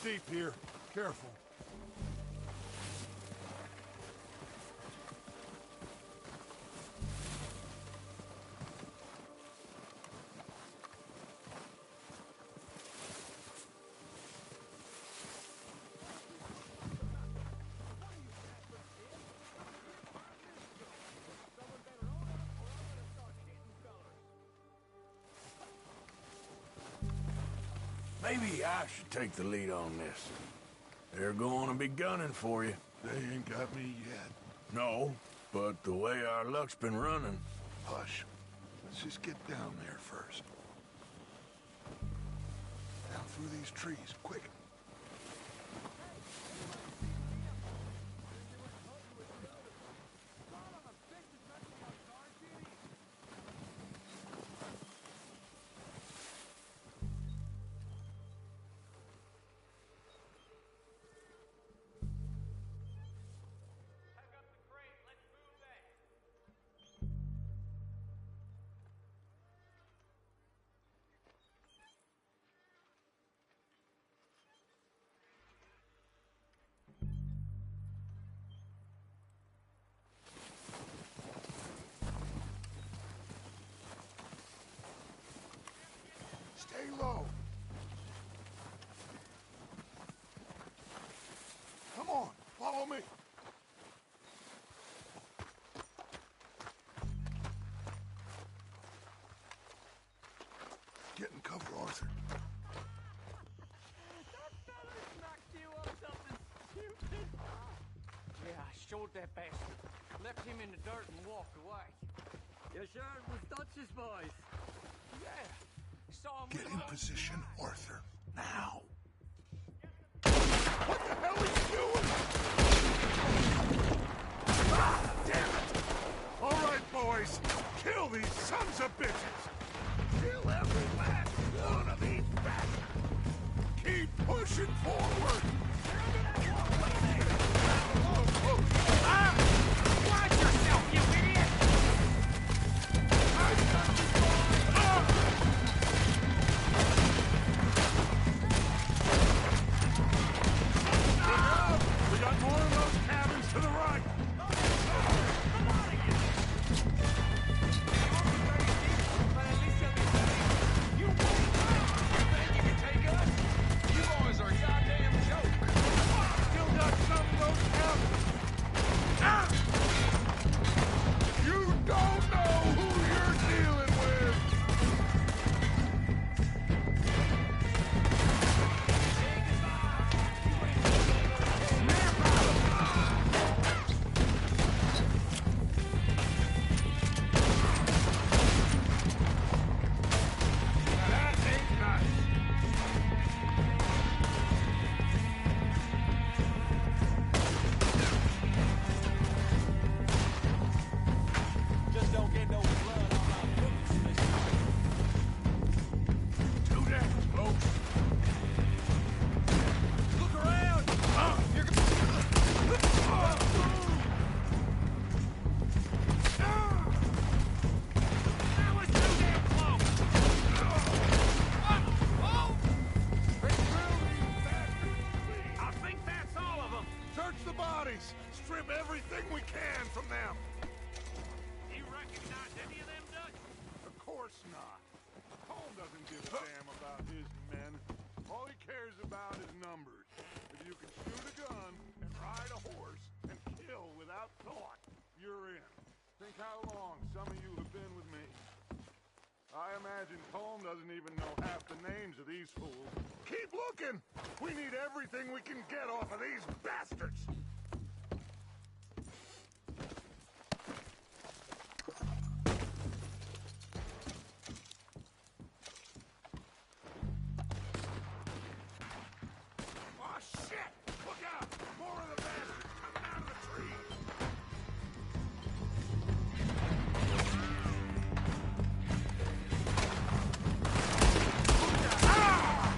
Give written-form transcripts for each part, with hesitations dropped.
steep here. Careful. Maybe I should take the lead on this. They're going to be gunning for you. They ain't got me yet. No, but the way our luck's been running... Hush. Let's just get down there first. Down through these trees, quick. Stay low. Come on, follow me. Get in cover, Arthur. That fella knocked you up something stupid. Yeah, I showed that bastard. Left him in the dirt and walked away. You sure it was Dutch's boys? Yeah. Get in position, Arthur. Now. What the hell is he doing? Ah, damn it! All right, boys. Kill these sons of bitches. Kill every last one of these bastards. Keep pushing forward. Watch yourself, you idiot! We got more of those cabins to the right. You think you can take us? You boys are a goddamn joke. Still got some of those cabins. Ah! You don't know who you're dealing with. That ain't nice. Just don't get no blood on my boots this time. Too damn close. Look around! You're That was too damn close! I think that's all of them. Search the bodies. Strip everything we can from them. You recognize any of them, Dutch? Of course not. Holmes doesn't give a damn about his men. All he cares about is numbers. If you can shoot a gun and ride a horse and kill without thought, you're in. Think how long some of you have been with me. I imagine Holmes doesn't even know half the names of these fools. Keep looking! We need everything we can get off of these bastards! Oh, shit! Look out! More of the bastards coming out of the trees! Ah!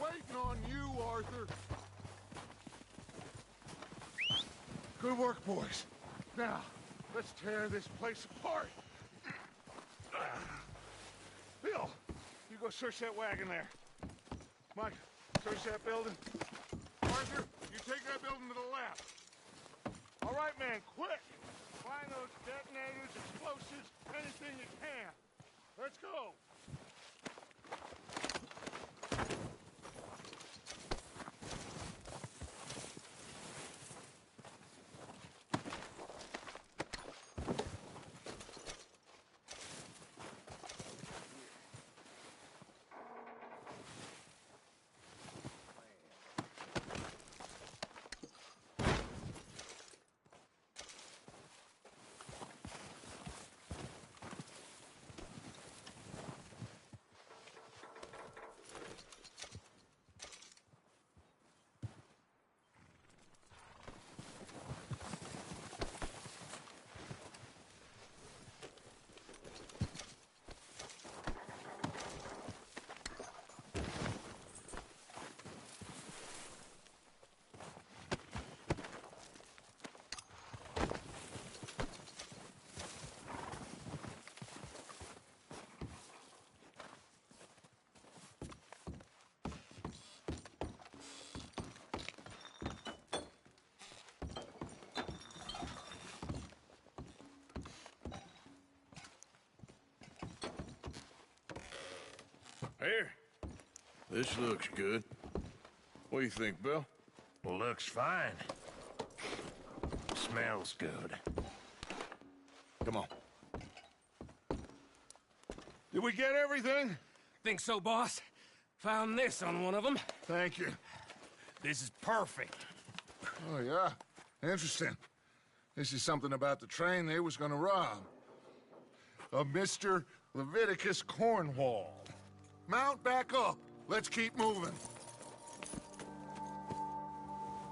waiting on you, Arthur. Good work, boys. Now, let's tear this place apart. Bill, you go search that wagon there. Mike, search that building. Arthur, you take that building to the left. All right, man, quick. Find those detonators, explosives, anything you can. Let's go. Here. This looks good. What do you think, Bill? Looks fine. Smells good. Come on. Did we get everything? Think so, boss? Found this on one of them. Thank you. This is perfect. Oh, yeah? Interesting. This is something about the train they was gonna rob. A Mr. Leviticus Cornwall. Mount back up. Let's keep moving.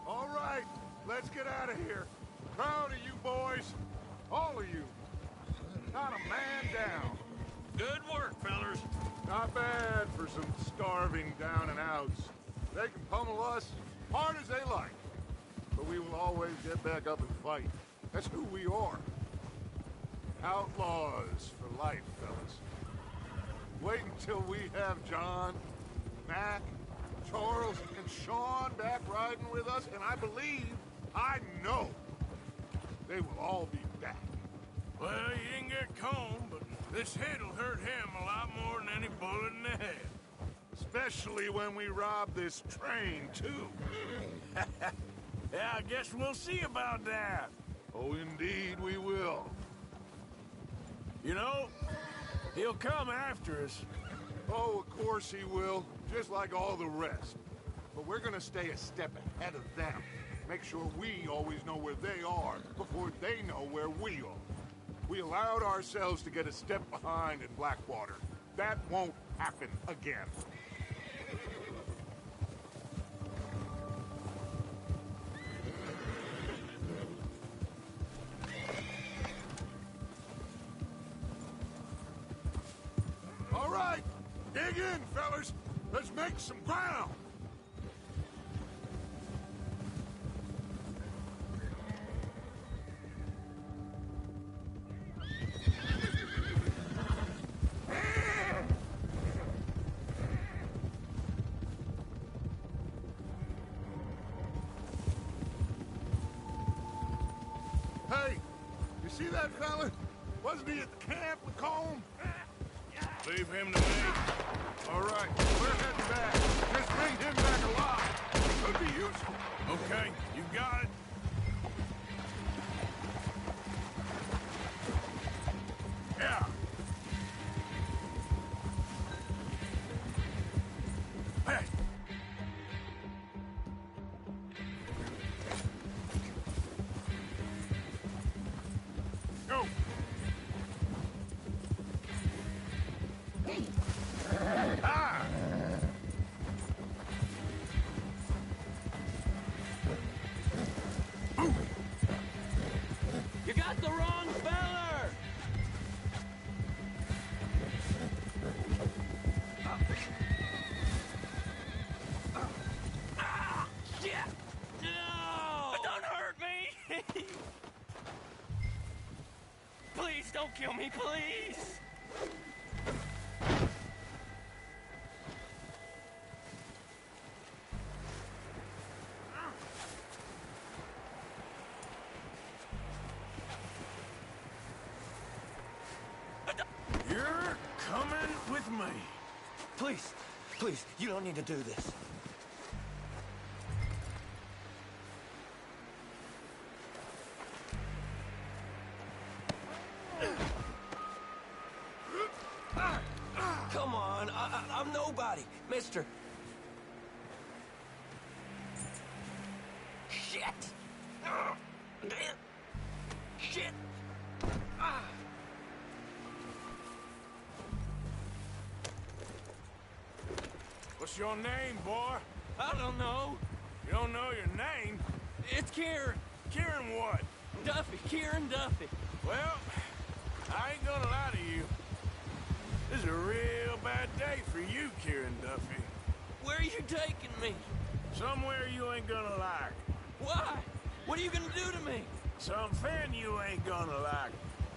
All right, let's get out of here. Proud of you boys. All of you. Not a man down. Good work, fellers. Not bad for some starving down and outs. They can pummel us hard as they like. But we will always get back up and fight. That's who we are. Outlaws for life, fellas. Wait until we have John, Mac, Charles, and Sean back riding with us, and I believe, I know, they will all be back. Well, you didn't get Combe, but this hit'll hurt him a lot more than any bullet in the head. Especially when we rob this train, too. Yeah, I guess we'll see about that. Oh, indeed we will. You know, he'll come after us. Oh, of course he will, just like all the rest. But we're gonna stay a step ahead of them. Make sure we always know where they are before they know where we are. We allowed ourselves to get a step behind in Blackwater. That won't happen again. All right, dig in, fellas. Let's make some ground. Hey, you see that fella? Wasn't he at the camp with Colm? Leave him to me. All right, we're heading back. Just bring him back alive. It could be useful. Okay, you got it. Yeah. Hey. Go. Ah! don't kill me, please! You're coming with me. Please, please, you don't need to do this. Come on, I'm nobody, mister. Shit! Shit! What's your name, boy? I don't know. You don't know your name? It's Kieran. Kieran what? Duffy. Kieran Duffy. Well, I ain't gonna lie to you. This is a real bad day for you, Kieran Duffy. Where are you taking me? Somewhere you ain't gonna like. Why? What are you gonna do to me? Something you ain't gonna like.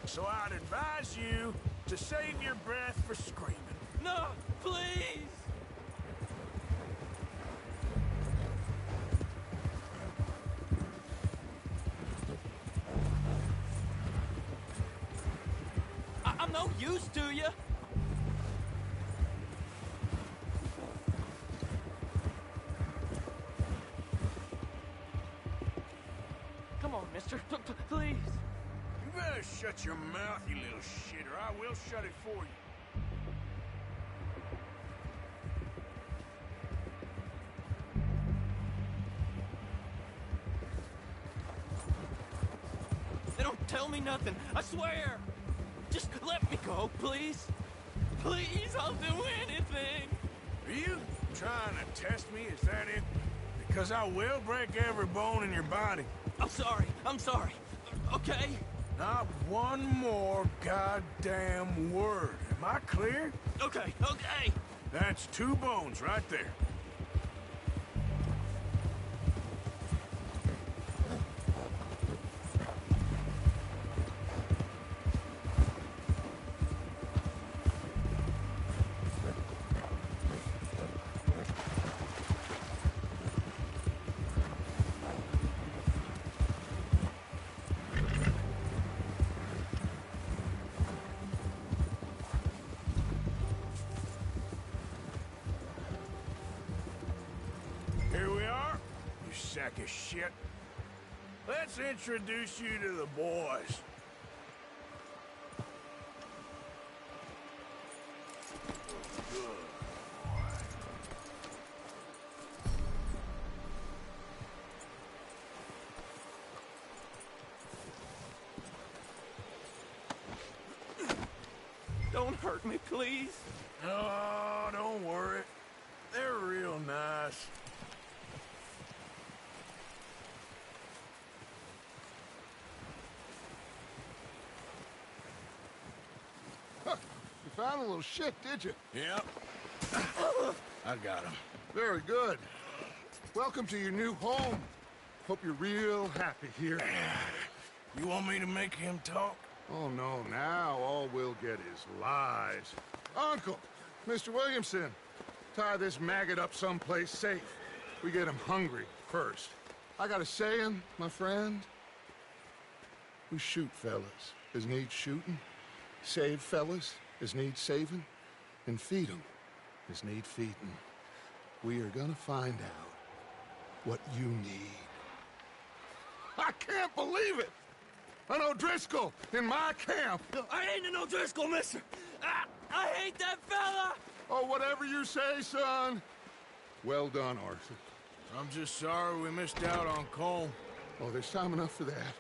So I'd advise you to save your breath for screaming. No, please! I'm no use to you. Come on, mister. Please. You better shut your mouth, you little shit, or I will shut it for you. They don't tell me nothing. I swear. Just let me go, please. Please, I'll do anything. Are you trying to test me? Is that it? Because I will break every bone in your body. I'm sorry. I'm sorry. Okay? Not one more goddamn word. Am I clear? Okay. Okay. That's 2 bones right there. Here we are, you sack of shit. Let's introduce you to the boys. Don't hurt me, please. Oh, don't worry. They're real nice. You found a little shit, did you? Yep. I got him. Very good. Welcome to your new home. Hope you're real happy here. You want me to make him talk? Oh, no, now all we'll get is lies. Uncle, Mr. Williamson, tie this maggot up someplace safe. We get him hungry first. I got a saying, my friend. We shoot fellas as need shooting, save fellas as need saving, and feed 'em as need feeding. We are gonna find out what you need. I can't believe it! An O'Driscoll in my camp! I ain't an O'Driscoll, mister. I hate that fella. Oh, whatever you say, son. Well done, Arthur. I'm just sorry we missed out on Cole. Oh, there's time enough for that.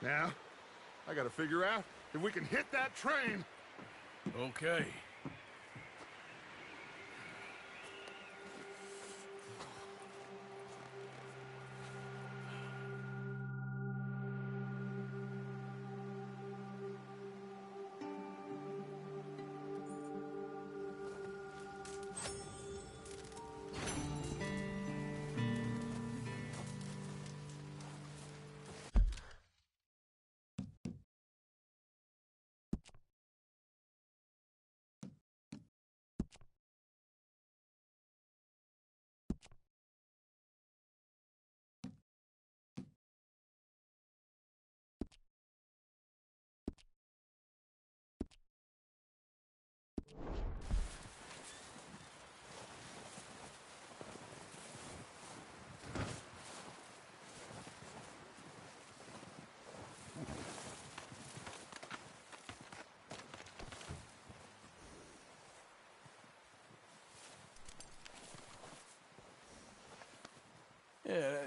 Now, I gotta figure out if we can hit that train. Okay.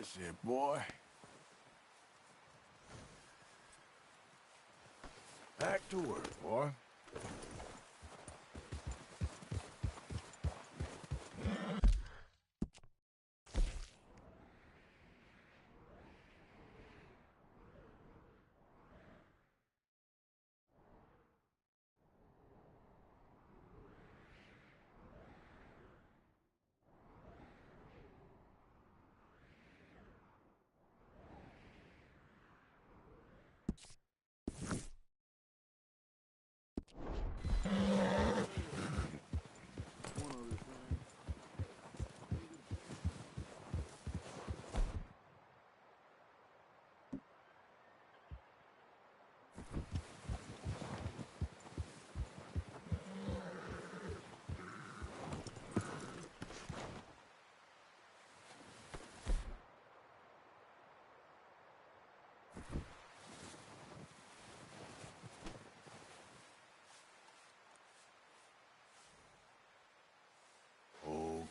That's it, boy. Back to work, boy.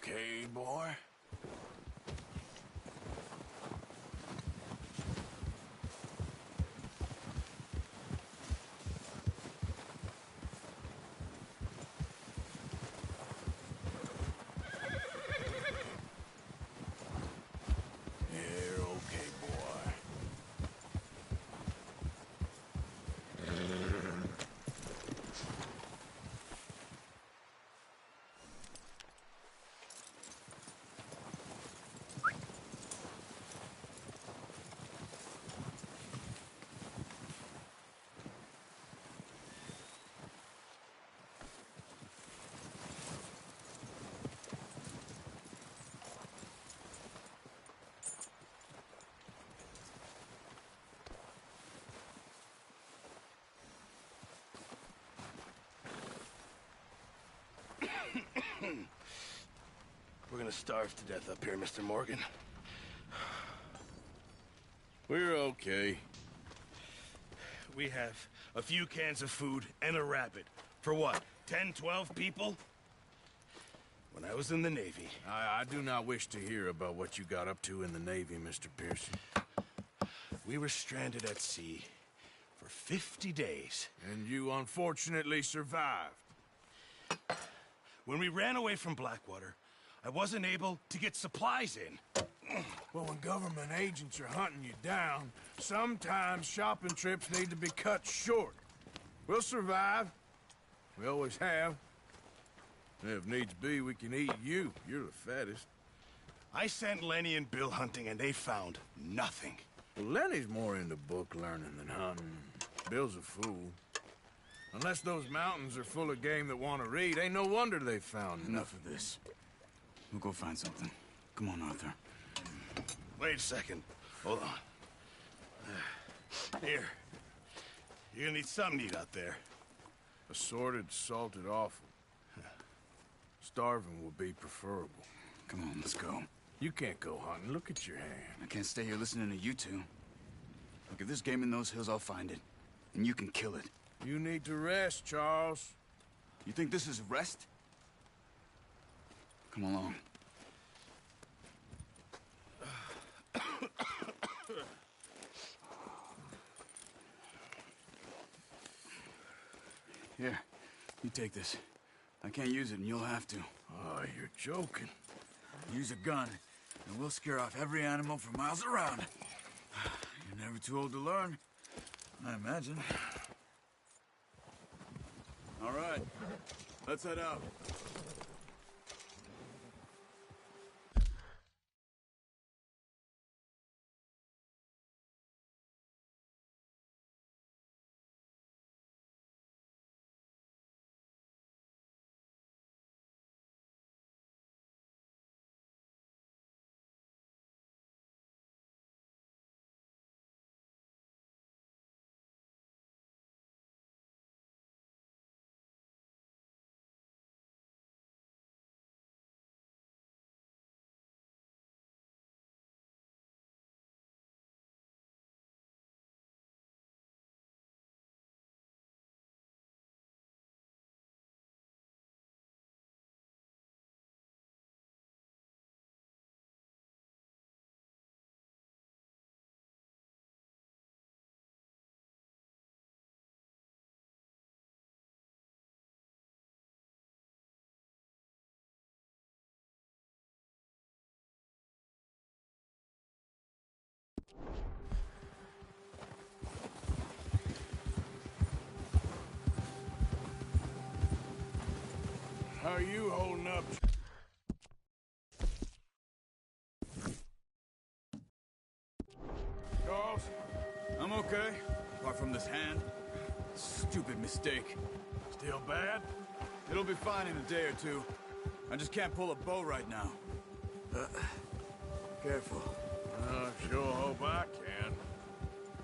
Okay, boy. You're okay, boy. We're gonna starve to death up here, Mr. Morgan. We're okay. We have a few cans of food and a rabbit. For what, 10, 12 people? When I was in the Navy... I do not wish to hear about what you got up to in the Navy, Mr. Pearson. We were stranded at sea for 50 days. And you unfortunately survived. When we ran away from Blackwater, I wasn't able to get supplies in. Well, when government agents are hunting you down, sometimes shopping trips need to be cut short. We'll survive. We always have. And if needs be, we can eat you. You're the fattest. I sent Lenny and Bill hunting, and they found nothing. Well, Lenny's more into book learning than hunting. Bill's a fool. Unless those mountains are full of game that want to read, ain't no wonder they found nothing. Enough of this. We'll go find something. Come on, Arthur. Wait a second. Hold on. Here. You're gonna need something to eat out there. Assorted, salted offal. Starving would be preferable. Come on, let's go. You can't go hunting. Look at your hand. I can't stay here listening to you two. Look, if there's game in those hills, I'll find it. And you can kill it. You need to rest, Charles. You think this is rest? Come along. Here, you take this. I can't use it, and you'll have to. Oh, you're joking. Use a gun, and we'll scare off every animal for miles around. You're never too old to learn, I imagine. All right, let's head out. How are you holding up? Charles? I'm okay, apart from this hand. Stupid mistake. Still bad? It'll be fine in a day or two. I just can't pull a bow right now. Careful. I sure hope I can.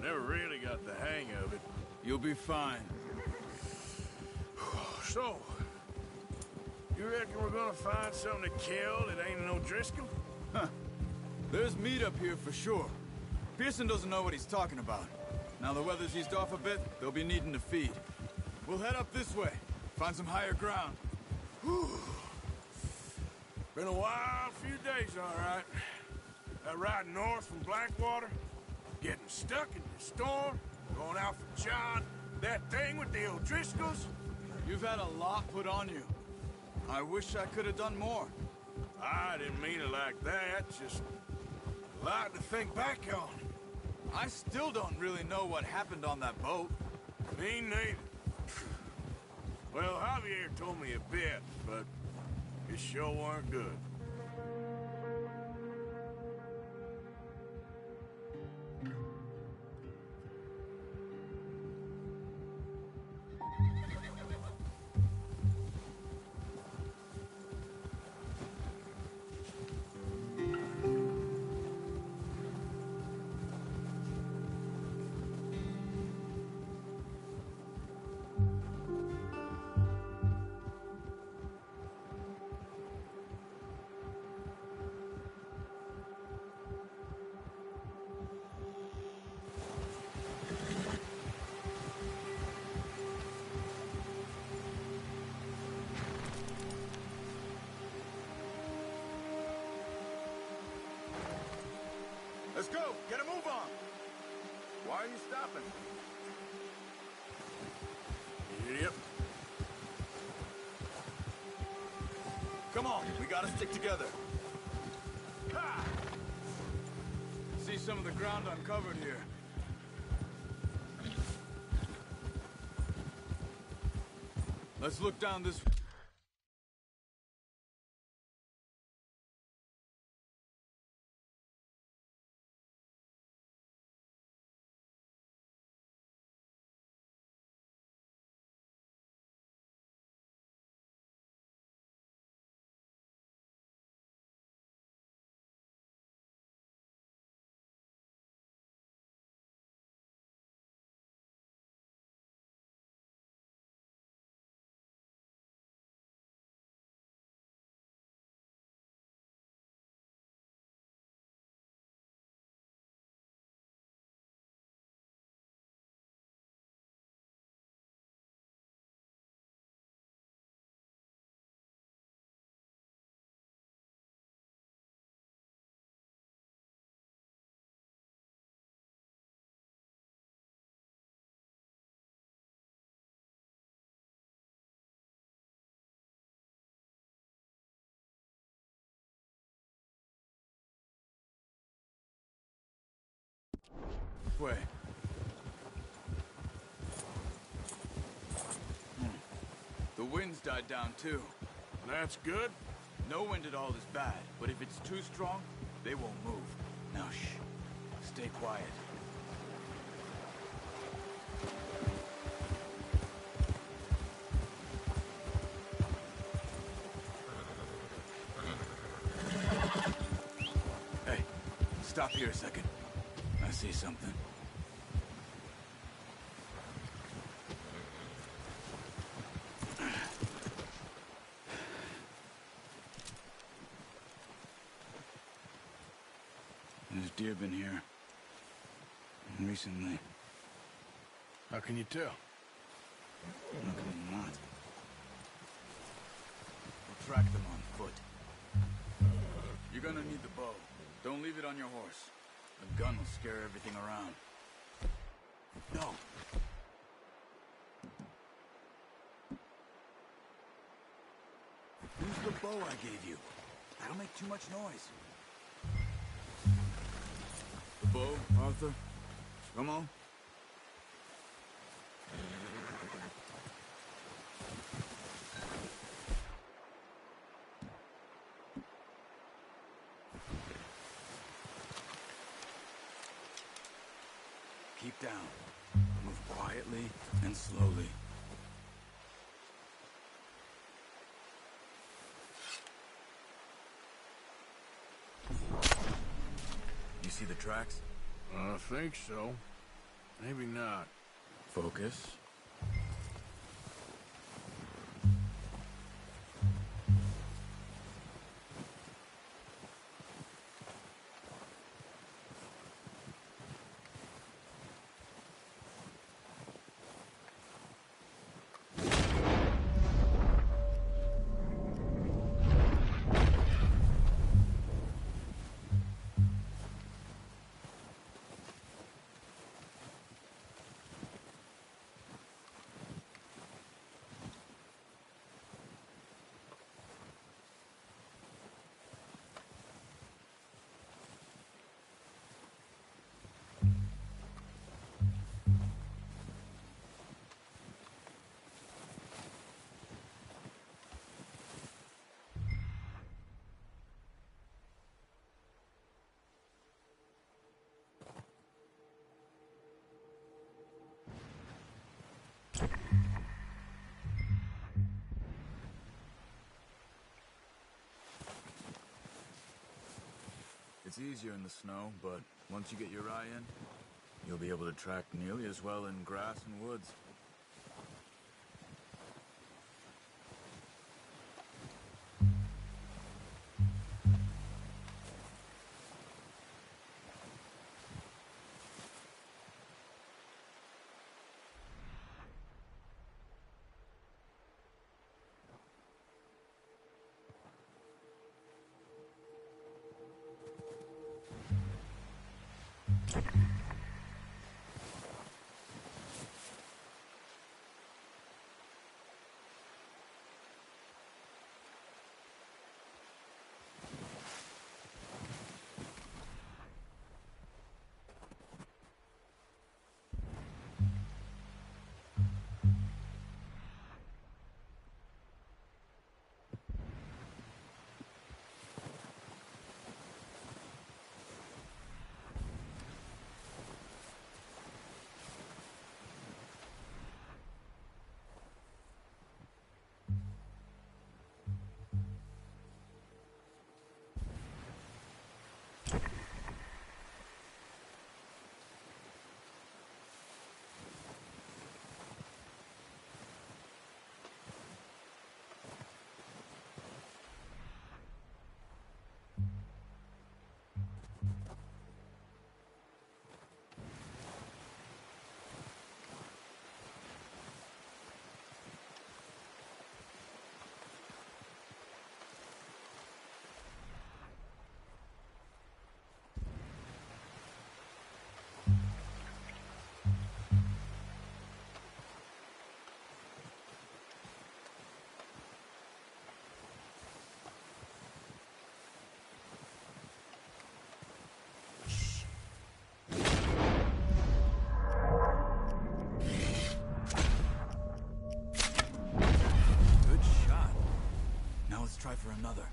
Never really got the hang of it. You'll be fine. So, you reckon we're gonna find something to kill that ain't no Driscoll? Huh. There's meat up here for sure. Pearson doesn't know what he's talking about. Now the weather's eased off a bit, they'll be needing to feed. We'll head up this way, find some higher ground. Whew. Been a wild few days, all right. That ride north from Blackwater, getting stuck in the storm, going out for John, that thing with the O'Driscolls. You've had a lot put on you. I wish I could have done more. I didn't mean it like that, just a lot to think back on. I still don't really know what happened on that boat. Me neither. Well, Javier told me a bit, but it sure weren't good. Let's go! Get a move on! Why are you stopping? Yep. Come on, we gotta stick together. Ha! See some of the ground uncovered here. Let's look down this... way. The wind's died down too. That's good. No wind at all is bad, but if it's too strong, they won't move. Now shh. Stay quiet. Hey, stop here a second. I see something. There's deer been here. Recently. How can you tell? How can you not? We'll track them on foot. You're gonna need the bow. Don't leave it on your horse. A gun will scare everything around. No. Use the bow I gave you. That'll make too much noise. The bow, Arthur? Come on. Keep down. Move quietly and slowly. You see the tracks? I think so. Maybe not. Focus. It's easier in the snow, but once you get your eye in, you'll be able to track nearly as well in grass and woods. Try for another.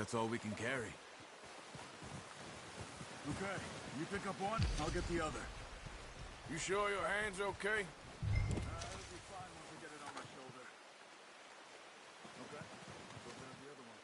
that's all we can carry. Okay, you pick up one, I'll get the other. You sure your hand's okay? It'll be fine once I get it on my shoulder. Okay, I'll go grab the other one.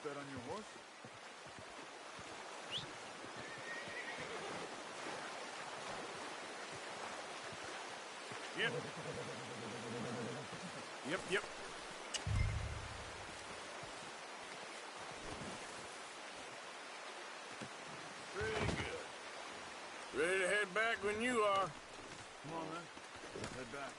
That on your horse? Yep. Yep. Pretty good. Ready to head back when you are. Come on, then. Let's head back.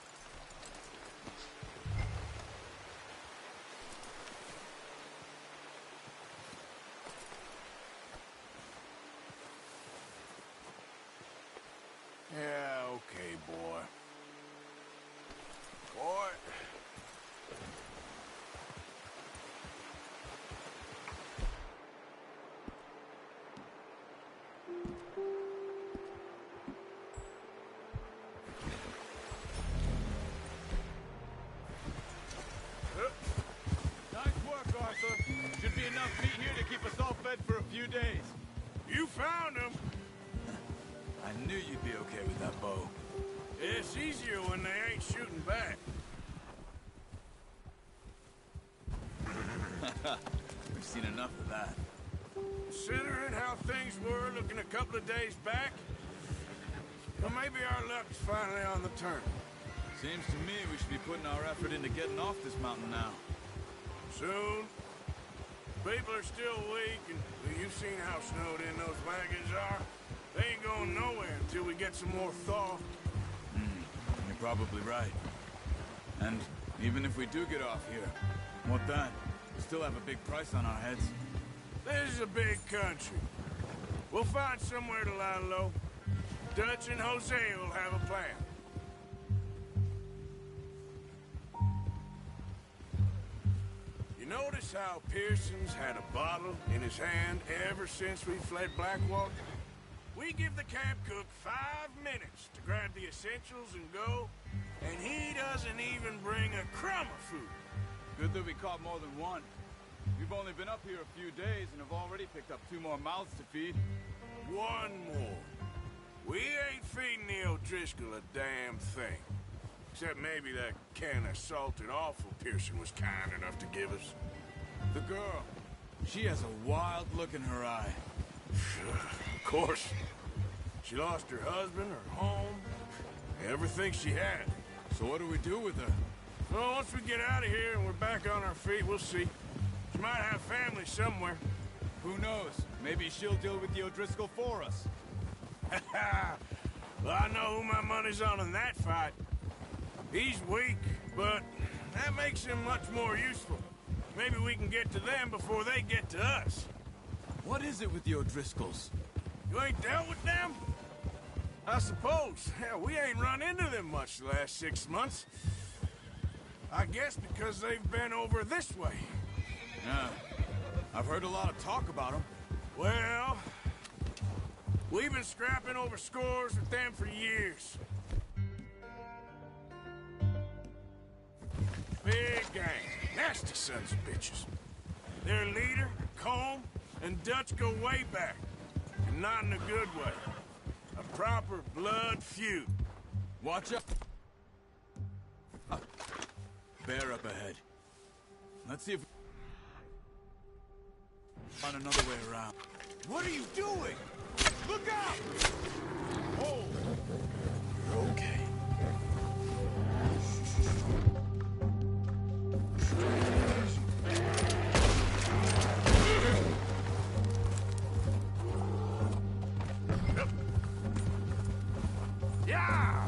Yeah, okay, boy. Boy. Nice work, Arthur. Should be enough meat here to keep us all fed for a few days. You found him. I knew you'd be okay with that bow. It's easier when they ain't shooting back. We've seen enough of that. Considering how things were looking a couple of days back, well, maybe our luck's finally on the turn. Seems to me we should be putting our effort into getting off this mountain now. Soon. People are still weak, and you've seen how snowed in those wagons are. They ain't going nowhere until we get some more thaw. You're probably right. And even if we do get off here, what then? We still have a big price on our heads. This is a big country. We'll find somewhere to lie low. Dutch and Jose will have a plan. You notice how Pearson's had a bottle in his hand ever since we fled Blackwater? We give the camp cook 5 minutes to grab the essentials and go, and he doesn't even bring a crumb of food. Good that we caught more than one. We've only been up here a few days and have already picked up 2 more mouths to feed. 1 more. We ain't feeding the O'Driscoll a damn thing. Except maybe that can of salted offal Pearson was kind enough to give us. The girl. She has a wild look in her eye. Of course. She lost her husband, her home, everything she had. So what do we do with her? Well, once we get out of here and we're back on our feet, we'll see. She might have family somewhere. Who knows? Maybe she'll deal with the O'Driscoll for us. Well, I know who my money's on in that fight. He's weak, but that makes him much more useful. Maybe we can get to them before they get to us. What is it with the O'Driscolls? You ain't dealt with them? I suppose. Hell, we ain't run into them much the last 6 months. I guess because they've been over this way. Yeah. I've heard a lot of talk about them. Well, we've been scrapping over scores with them for years. Big gang. Nasty sons of bitches. Their leader, Combe, and Dutch go way back. And not in a good way. A proper blood feud. Watch out. Bear up ahead. Let's see if we find another way around. What are you doing? Look out! Oh! You're okay. Yeah!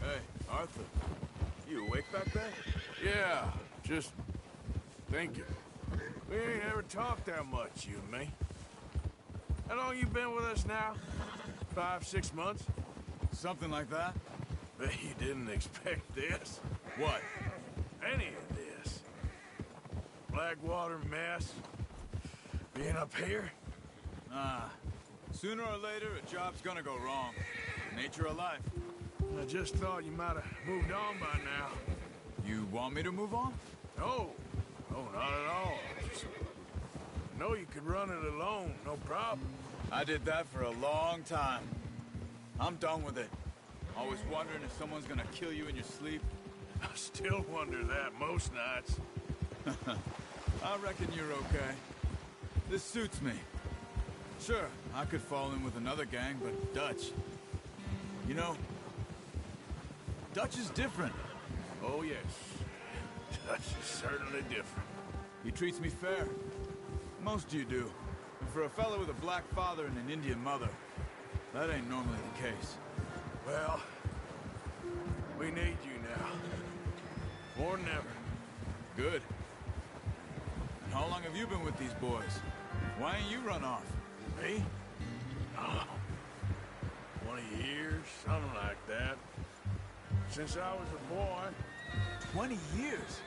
Hey, Arthur. You awake back there? Yeah, just thinking. We ain't ever talked that much, you and me. How long you been with us now? 5, 6 months? Something like that? Bet you didn't expect this. What? Any of this. Blackwater mess. Being up here? Ah. Sooner or later, a job's gonna go wrong. Nature of life. I just thought you might have moved on by now. You want me to move on? No. No, not at all. I know you could run it alone, no problem. I did that for a long time. I'm done with it. Always wondering if someone's gonna kill you in your sleep. I still wonder that most nights. I reckon you're okay. This suits me. Sure, I could fall in with another gang, but Dutch... You know, Dutch is different. Oh, yes. Dutch is certainly different. He treats me fair. Most of you do. And for a fellow with a black father and an Indian mother, that ain't normally the case. Well, we need you now. More than ever. Good. And how long have you been with these boys? Why ain't you run off? Me? Oh, 20 years, something like that. Since I was a boy. 20 years?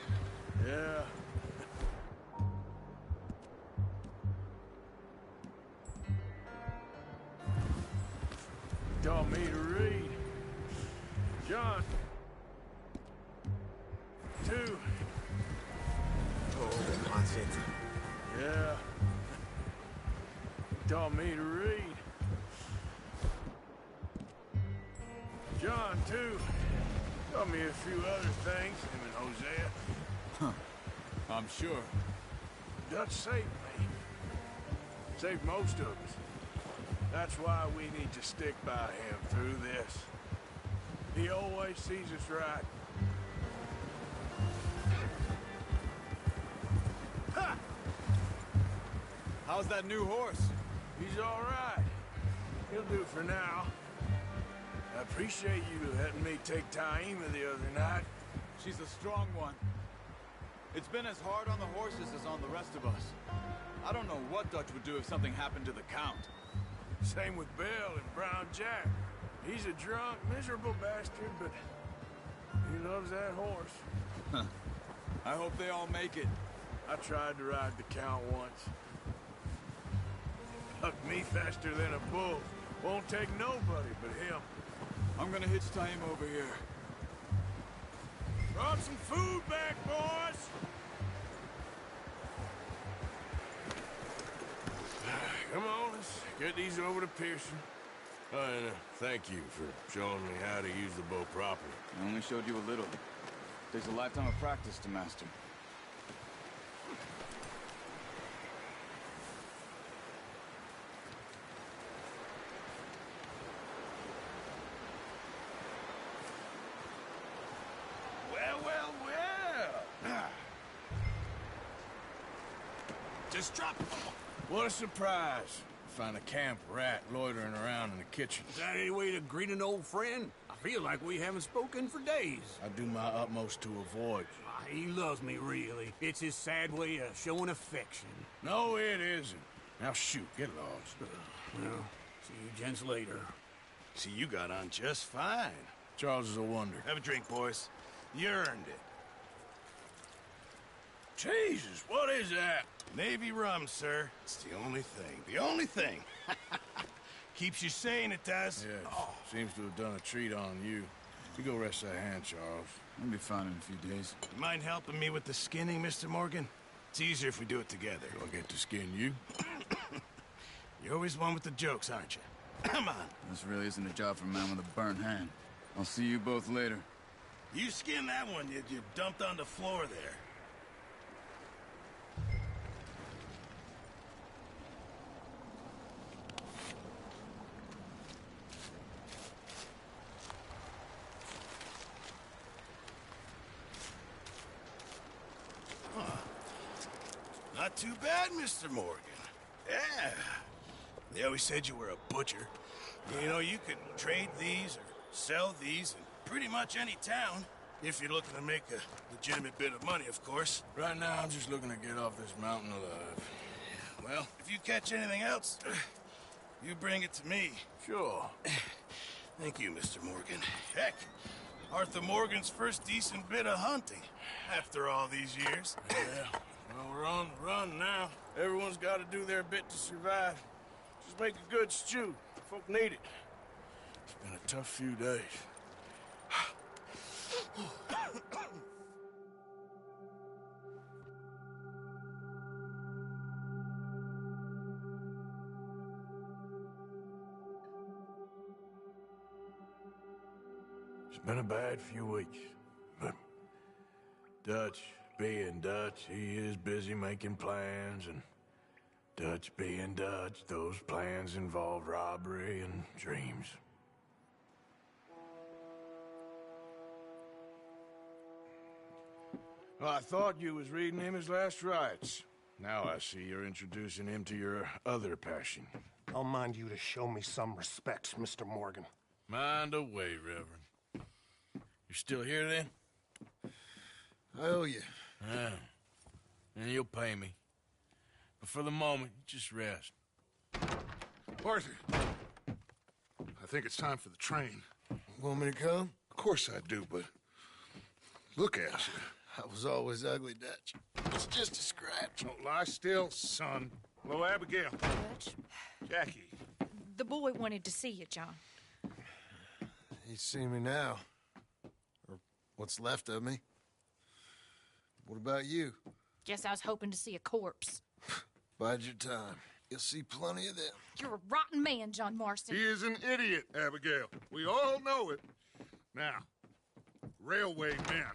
Yeah. Taught me to read. John. 2. Oh, Vincent. Yeah. Taught me to read. John, too. Taught me a few other things, him and Hosea. Huh. I'm sure. Dutch saved me. Saved most of us. That's why we need to stick by him through this. He always sees us right. Ha! How's that new horse? He's all right. He'll do for now. I appreciate you letting me take Taima the other night. She's a strong one. It's been as hard on the horses as on the rest of us. I don't know what Dutch would do if something happened to the Count. Same with Bill and Brown Jack. He's a drunk, miserable bastard, but he loves that horse. Huh. I hope they all make it. I tried to ride the Count once. Hucked me faster than a bull. Won't take nobody but him. I'm gonna hitch Taima over here. Brought some food back, boys! Come on, let's get these over to Pearson. And thank you for showing me how to use the bow properly. I only showed you a little. Takes a lifetime of practice to master. Well. Just drop it. What a surprise. Find a camp rat loitering around in the kitchen. Is that any way to greet an old friend? I feel like we haven't spoken for days. I do my utmost to avoid you. He loves me, really. It's his sad way of showing affection. No, it isn't. Now shoot, get lost. Well, see you gents later. See, you got on just fine. Charles is a wonder. Have a drink, boys. You earned it. Jesus, what is that? Navy rum, sir. It's the only thing. The only thing. Keeps you sane, it does. Yes, seems to have done a treat on you. You go rest that hand, Charles. I'll be fine in a few days. You mind helping me with the skinning, Mr. Morgan? It's easier if we do it together. Do I get to skin you? You're always one with the jokes, aren't you? Come on. This really isn't a job for a man with a burnt hand. I'll see you both later. You skinned that one you dumped on the floor there. Not too bad, Mr. Morgan. Yeah. They always said you were a butcher. You know, you could trade these or sell these in pretty much any town. If you're looking to make a legitimate bit of money, of course. Right now, I'm just looking to get off this mountain alive. Well, if you catch anything else, you bring it to me. Sure. Thank you, Mr. Morgan. Heck, Arthur Morgan's first decent bit of hunting after all these years. Yeah. Well, we're on the run now. Everyone's got to do their bit to survive. Just make a good stew. Folk need it. It's been a tough few days. It's been a bad few weeks, but Dutch being Dutch, he is busy making plans, and Dutch being Dutch, those plans involve robbery and dreams. Well, I thought you was reading him his last rites. Now I see you're introducing him to your other passion. I'll mind you to show me some respect, Mr. Morgan. Mind away, Reverend. You still here, then? I owe you. Yeah. And you'll pay me. But for the moment, just rest. Arthur, I think it's time for the train. Want me to come? Of course I do, but look at you. I was always ugly, Dutch. It's just a scratch. Don't lie still, son. Hello, Abigail. Dutch, Jackie. the boy wanted to see you, John. He's seen me now. Or what's left of me. What about you? Guess I was hoping to see a corpse. Bide your time. You'll see plenty of them. You're a rotten man, John Marston. He is an idiot, Abigail. We all know it. Now, railway men.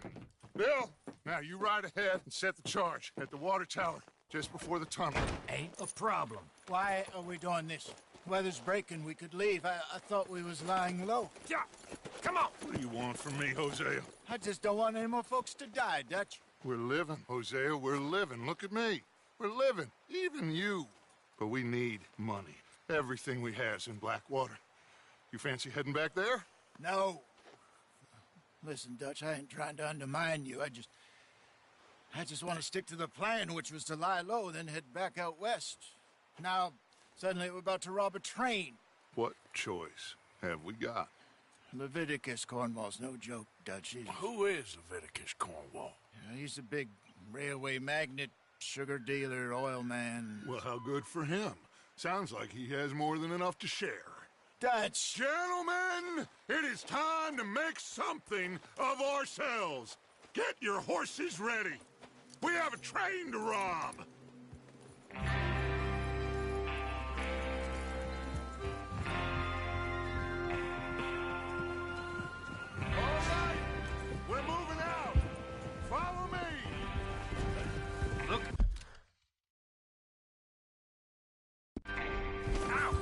Bill, now you ride ahead and set the charge at the water tower just before the tunnel. Ain't a problem. Why are we doing this? Weather's breaking. We could leave. I thought we was lying low. Yeah, come on. What do you want from me, Hosea? I just don't want any more folks to die, Dutch. We're living, Hosea. We're living. Look at me. We're living. Even you. But we need money. Everything we has in Blackwater. You fancy heading back there? No. Listen, Dutch, I ain't trying to undermine you. I just want to stick to the plan, which was to lie low, then head back out west. Now, suddenly we're about to rob a train. What choice have we got? Leviticus Cornwall's no joke, Dutch. Who is Leviticus Cornwall? He's a big railway magnate, sugar dealer, oil man. Well, how good for him. Sounds like he has more than enough to share. Dutch! Gentlemen, it is time to make something of ourselves. Get your horses ready. We have a train to rob. All right, we're moving out. Follow me. Look. Ow.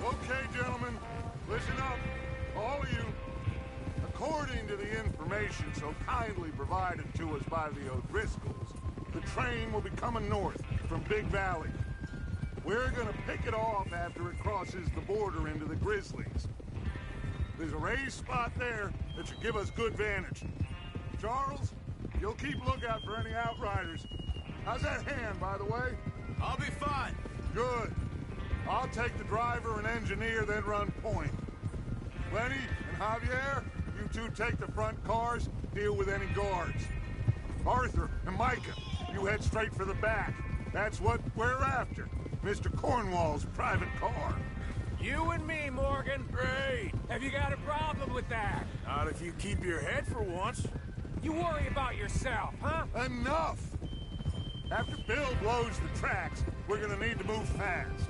Okay, gentlemen, listen up, all of you. According to the information so kindly provided to us by the O'Driscolls, the train will be coming north from Big Valley. We're gonna pick it off after it crosses the border into the Grizzlies. There's a raised spot there that should give us good vantage. Charles, you'll keep lookout for any outriders. How's that hand, by the way? I'll be fine. Good. I'll take the driver and engineer, then run point. Lenny and Javier, you two take the front cars, deal with any guards. Arthur and Micah, you head straight for the back. That's what we're after. Mr. Cornwall's private car. You and me, Morgan. Great. Have you got a problem with that? Not if you keep your head for once. You worry about yourself, huh? Enough! After Bill blows the tracks, we're gonna need to move fast.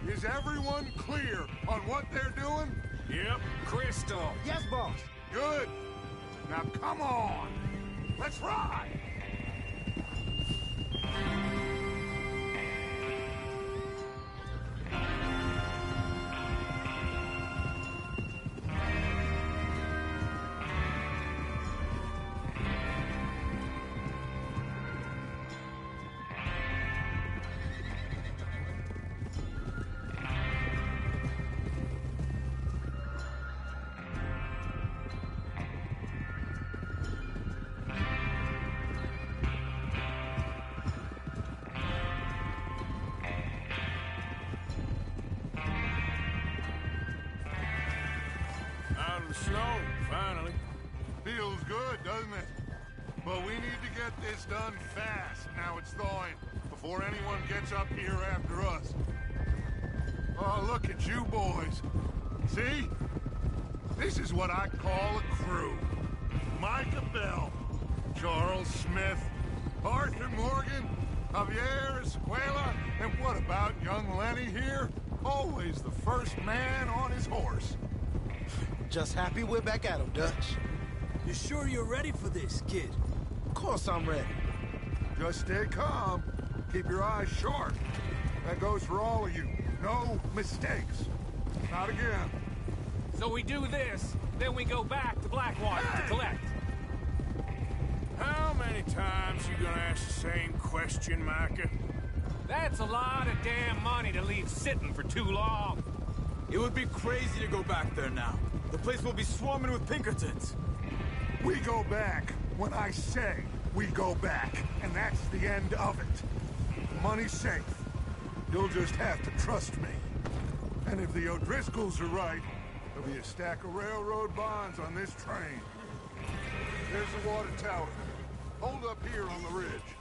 Is everyone clear on what they're doing? Yep, crystal. Yes, boss. Good. Now come on. Let's ride. Out of the snow, finally. Feels good, doesn't it? But we need to get this done fast. Now it's thawing, before anyone gets up here after us. Oh, look at you boys. See? This is what I call a crew. Micah Bell, Charles Smith, Arthur Morgan, Javier Escuela, and what about young Lenny here? Always the first man on his horse. Just happy we're back at 'em, Dutch. You sure you're ready for this, kid? Of course I'm ready. Just stay calm. Keep your eyes sharp. That goes for all of you. No mistakes. Not again. So we do this, then we go back to Blackwater to collect. How many times you gonna ask the same question, Micah? That's a lot of damn money to leave sitting for too long. It would be crazy to go back there now. The place will be swarming with Pinkertons. We go back when I say we go back, and that's the end of it. Money's safe. You'll just have to trust me. And if the O'Driscolls are right, there'll be a stack of railroad bonds on this train. There's the water tower. Hold up here on the ridge.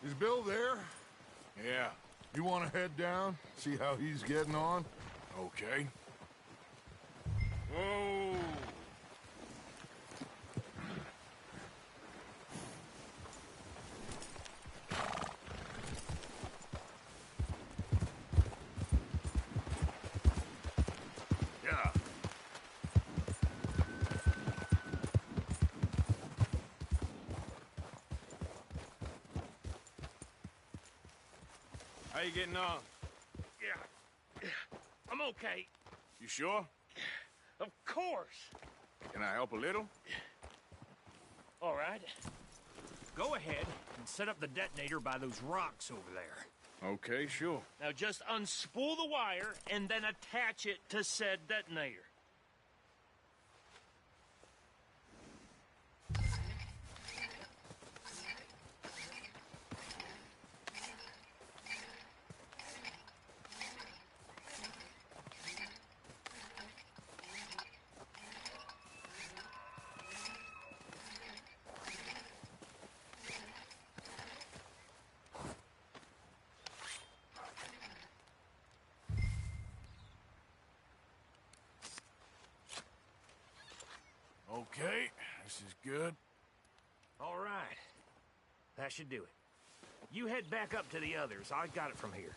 Is Bill there? Yeah. You want to head down, see how he's getting on? Okay. Whoa! Yeah. How you getting on? Yeah. I'm okay. You sure? Of course. Can I help a little? All right. Go ahead and set up the detonator by those rocks over there. Okay, sure. Now just unspool the wire and then attach it to said detonator. Okay, this is good. All right. That should do it. You head back up to the others. I got it from here.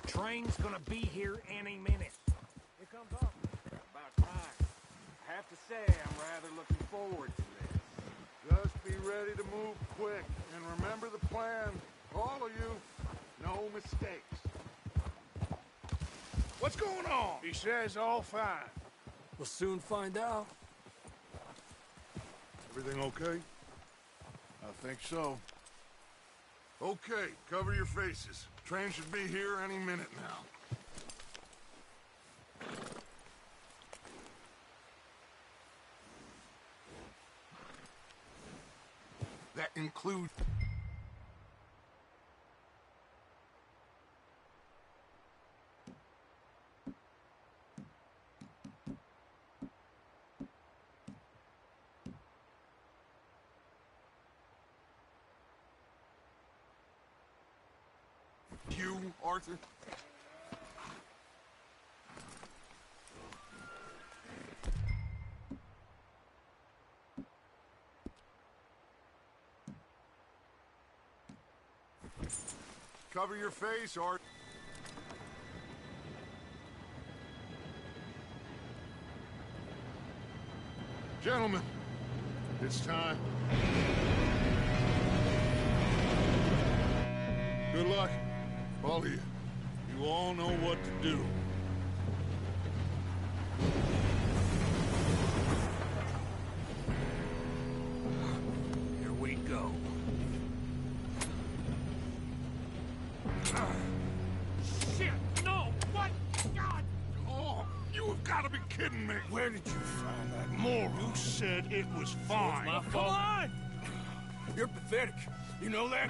Train's gonna be here any minute. Here comes up. About time. I have to say, I'm rather looking forward to this. Just be ready to move quick, and remember the plan. All of you, no mistakes. What's going on? He says all fine. We'll soon find out. Everything okay? I think so. Okay, cover your faces. Train should be here any minute now. That includes... You, Arthur? Cover your face, Art. Gentlemen, it's time. Good luck, all of you. You all know what to do. Here we go. Shit! No! What? God! Oh, you have got to be kidding me! Where did you find that moron? You said it was fine. My fault. Come on! You're pathetic. You know that?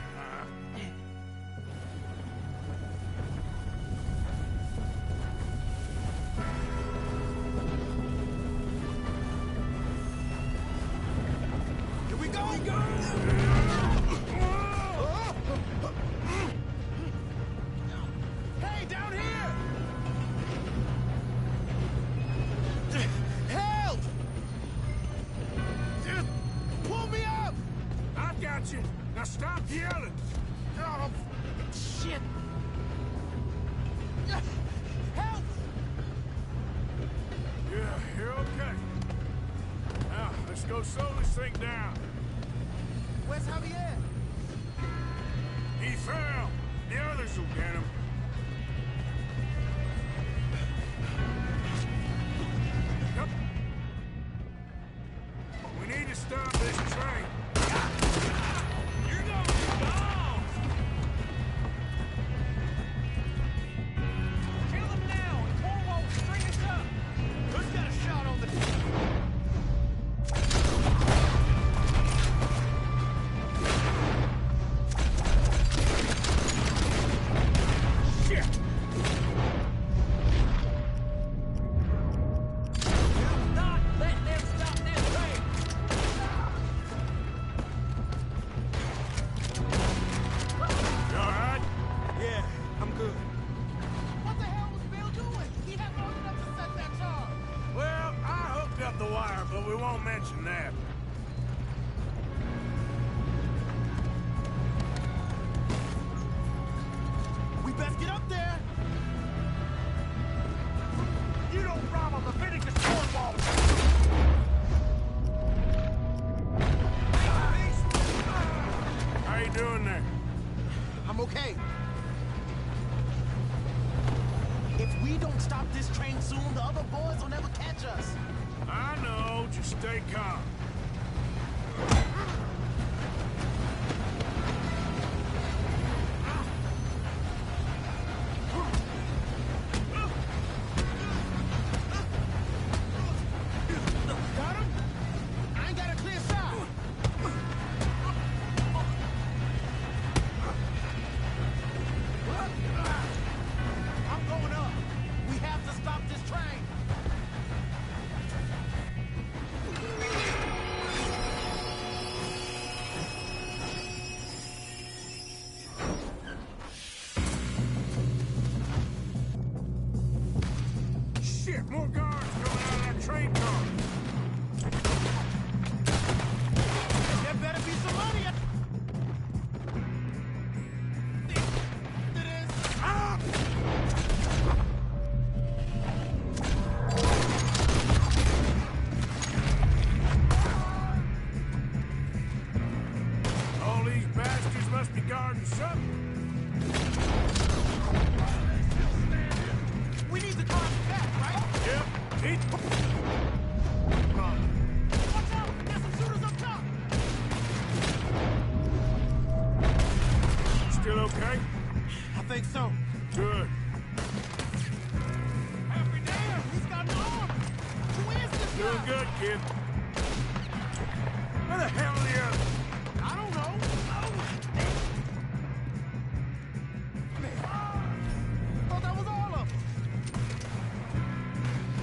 Here we go! Hey, down here! Help! Just pull me up! I got you. Now stop yelling. Oh, shit! Help! Yeah, you're okay. Now, let's go slow this thing down. Where's Javier? He fell. The others will get him. Yep. We need to stop this train. You're going to go! Kill him now, and Corvo will string us up. Who's got a shot on the... Shit! Do not let them stop this train. You all right? Yeah, I'm good. What the hell was Bill doing? He had long enough to set that charge. Well, I hooked up the wire, but we won't mention that. We best get up there. You don't rob a Leviticus cornball. How you doing there? I'm okay. If we don't stop this train soon, the other boys will never catch us. I know. Just stay calm. Got him? I ain't got a clear shot. I'm going up. We have to stop this train. Shit, more guards coming out of that train car. There better be some money. It is. Ah! All these bastards must be guarding something. We need the cars back, right? Yep. Watch out! There's some shooters up top. Still okay? I think so. Good. Happy damn! He's got an arm. Who is this Doing guy? good, kid. Where the hell are the others? I don't know. Thought that was all of them.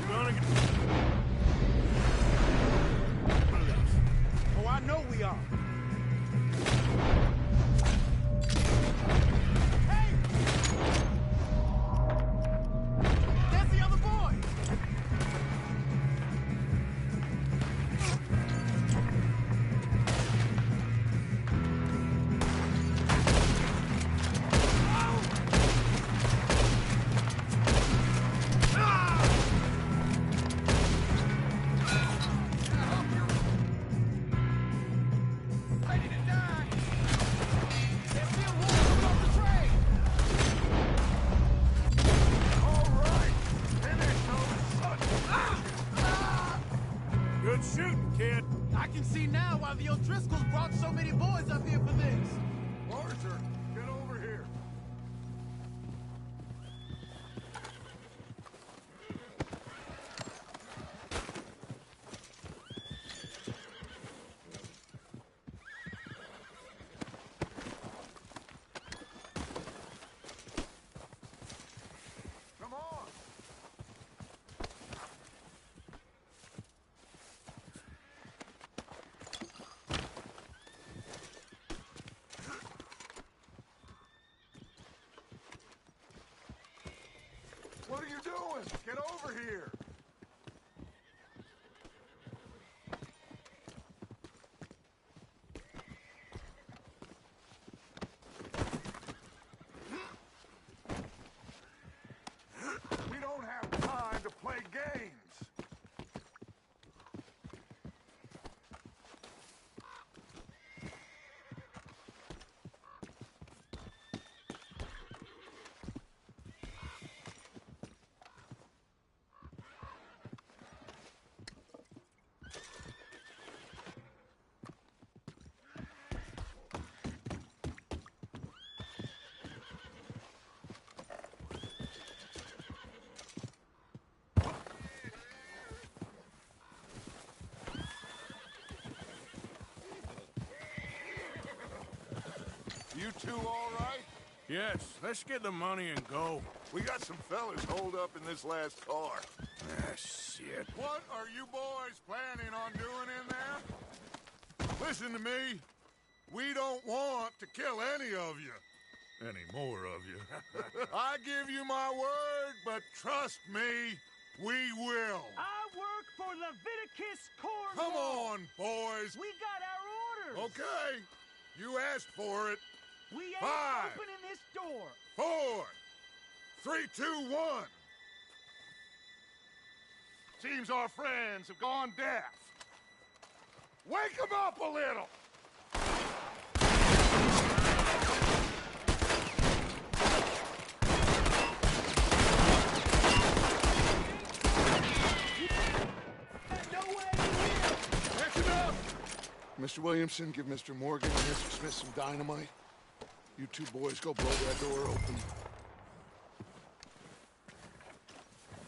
We're gonna get... Oh, I know we are. Hey! Quit shooting, kid. I can see now why the O'Driscolls brought so many boys up here for this. Arthur, get over here. Come on. What are you doing? Get over here. We don't have time to play games. You two all right? Yes, let's get the money and go. We got some fellas holed up in this last car. Ah, shit. What are you boys planning on doing in there? Listen to me. We don't want to kill any of you. Any more of you. I give you my word, but trust me, we will. I work for Leviticus Corps. Come on, boys. We got our orders. Okay. You asked for it. We ain't 5, opening this door. 4, 3, 2, 1. Seems our friends have gone deaf. Wake them up a little. That's enough. Mr. Williamson, give Mr. Morgan and Mr. Smith some dynamite. You two boys go blow that door open.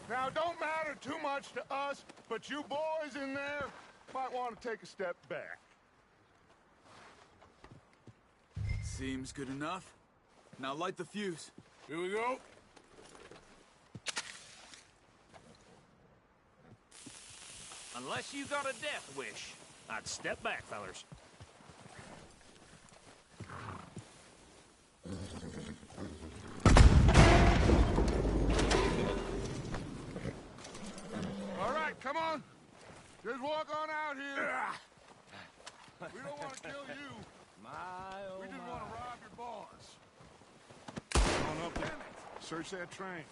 Now, don't matter too much to us, but you boys in there might want to take a step back. Seems good enough. Now light the fuse. Here we go. Unless you got a death wish, I'd step back, fellers. All right, come on. Just walk on out here. We don't want to kill you. We just want to rob your boss. Come on up there. Search that train.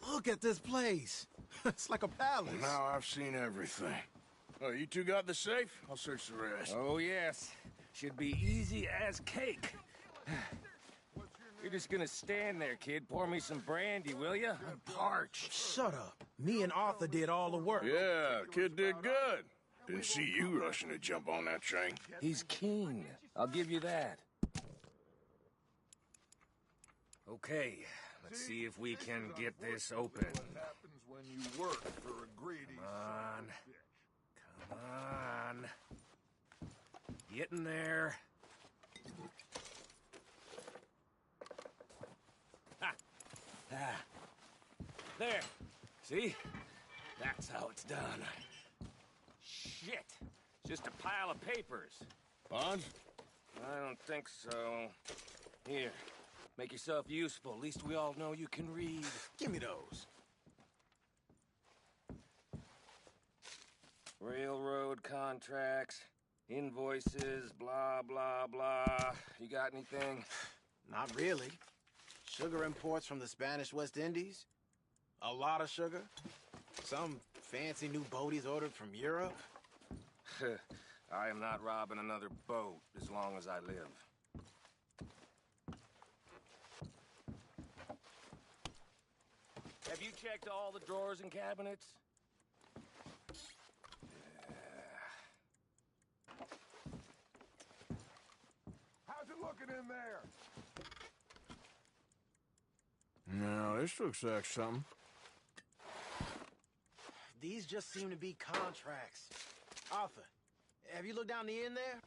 Look at this place. It's like a palace. Well, now I've seen everything. Oh, you two got the safe? I'll search the rest. Oh, yes. Should be easy as cake. You're just gonna stand there, kid. Pour me some brandy, will you? I'm parched. Shut up. Me and Arthur did all the work. Yeah, kid did good. Didn't see you rushing to jump on that train. He's king. I'll give you that. Okay, let's see if we can get this open. What happens when you work for a greedy Come on. Come on. Get in there. Ha! Ah. There. See? That's how it's done. Shit. Just a pile of papers. Bonds? I don't think so. Here. Make yourself useful. At least we all know you can read. Give me those. Railroad contracts, invoices, blah, blah, blah. You got anything? Not really. Sugar imports from the Spanish West Indies. A lot of sugar. Some fancy new boaties ordered from Europe. I am not robbing another boat as long as I live. Have you checked all the drawers and cabinets? How's it looking in there? No, this looks like something. These just seem to be contracts. Arthur, have you looked down the end there?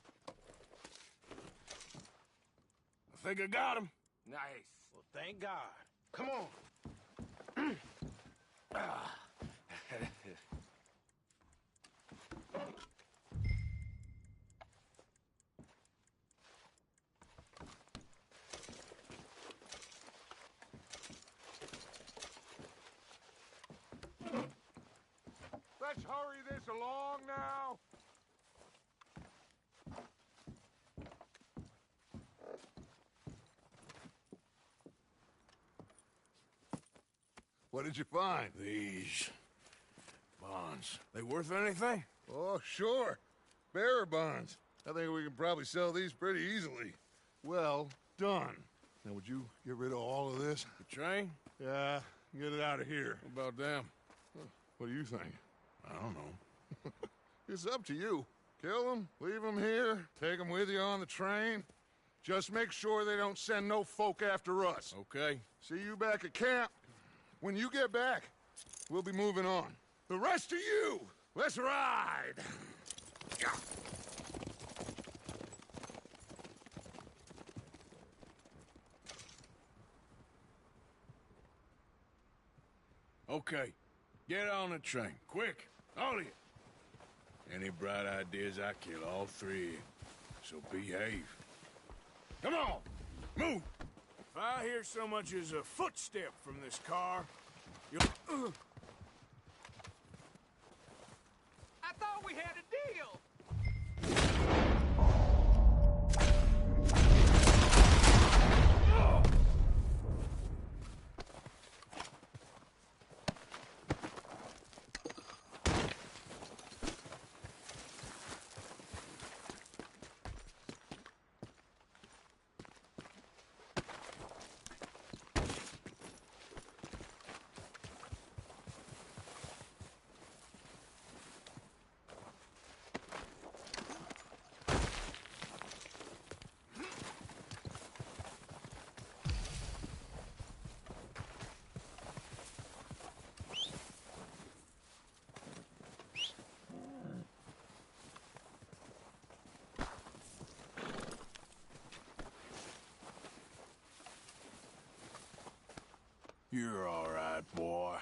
I think I got him. Nice. Well, thank God. Come on. Let's hurry this along now. What did you find? These bonds. They worth anything? Oh, sure. Bearer bonds. I think we can probably sell these pretty easily. Well done. Now, would you get rid of all of this? The train? Yeah, get it out of here. What about them? What do you think? I don't know. It's up to you. Kill them, leave them here, take them with you on the train. Just make sure they don't send no folk after us. Okay. See you back at camp. When you get back, we'll be moving on. The rest of you, let's ride! Okay. Get on the train. Quick. All of you. Any bright ideas, I kill all three. So behave. Come on! Move! If I hear so much as a footstep from this car, you'll... I thought we had a deal. You're all right, boy.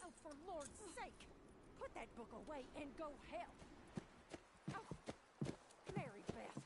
Oh, for Lord's sake, put that book away and go help. Oh, Mary Beth.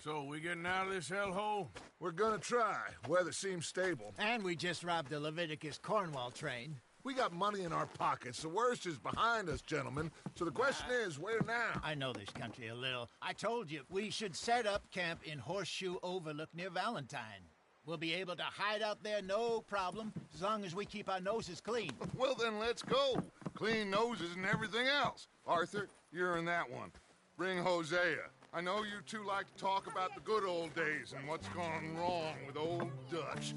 So, we getting out of this hellhole? We're gonna try. Weather seems stable. And we just robbed the Leviticus Cornwall train. We got money in our pockets. The worst is behind us, gentlemen. So the question is, where now? I know this country a little. I told you, we should set up camp in Horseshoe Overlook near Valentine. We'll be able to hide out there no problem, as long as we keep our noses clean. Well, then let's go. Clean noses and everything else. Arthur, you're in that one. Bring Hosea. I know you two like to talk about the good old days and what's gone wrong with old Dutch.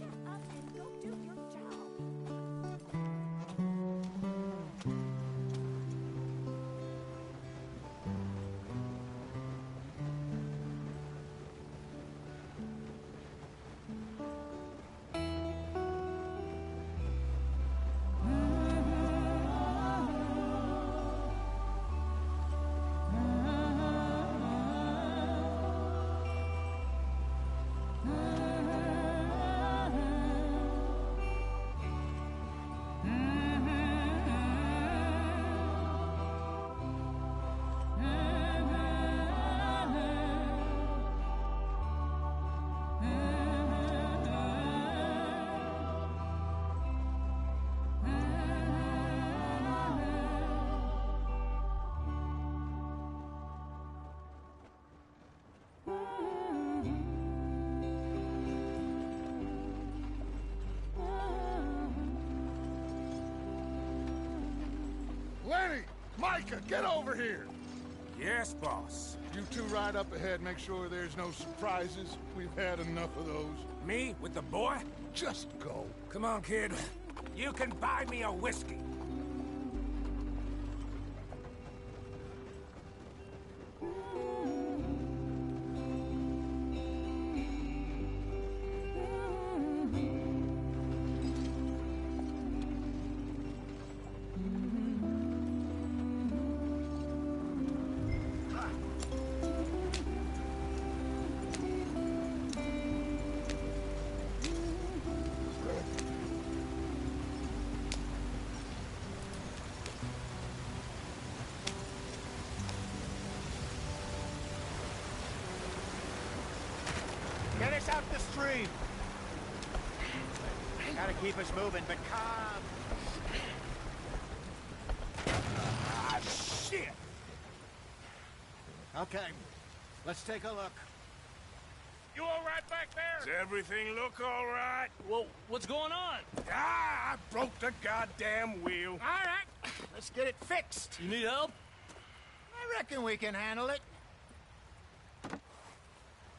Lenny! Micah, get over here! Yes, boss. You two ride up ahead, make sure there's no surprises. We've had enough of those. Me with the boy? Just go. Come on, kid. You can buy me a whiskey. Get us out the stream. Gotta keep us moving, but calm. Ah, shit! Okay, let's take a look. You all right back there? Does everything look all right? Well, what's going on? Ah, I broke the goddamn wheel. All right, let's get it fixed. You need help? I reckon we can handle it.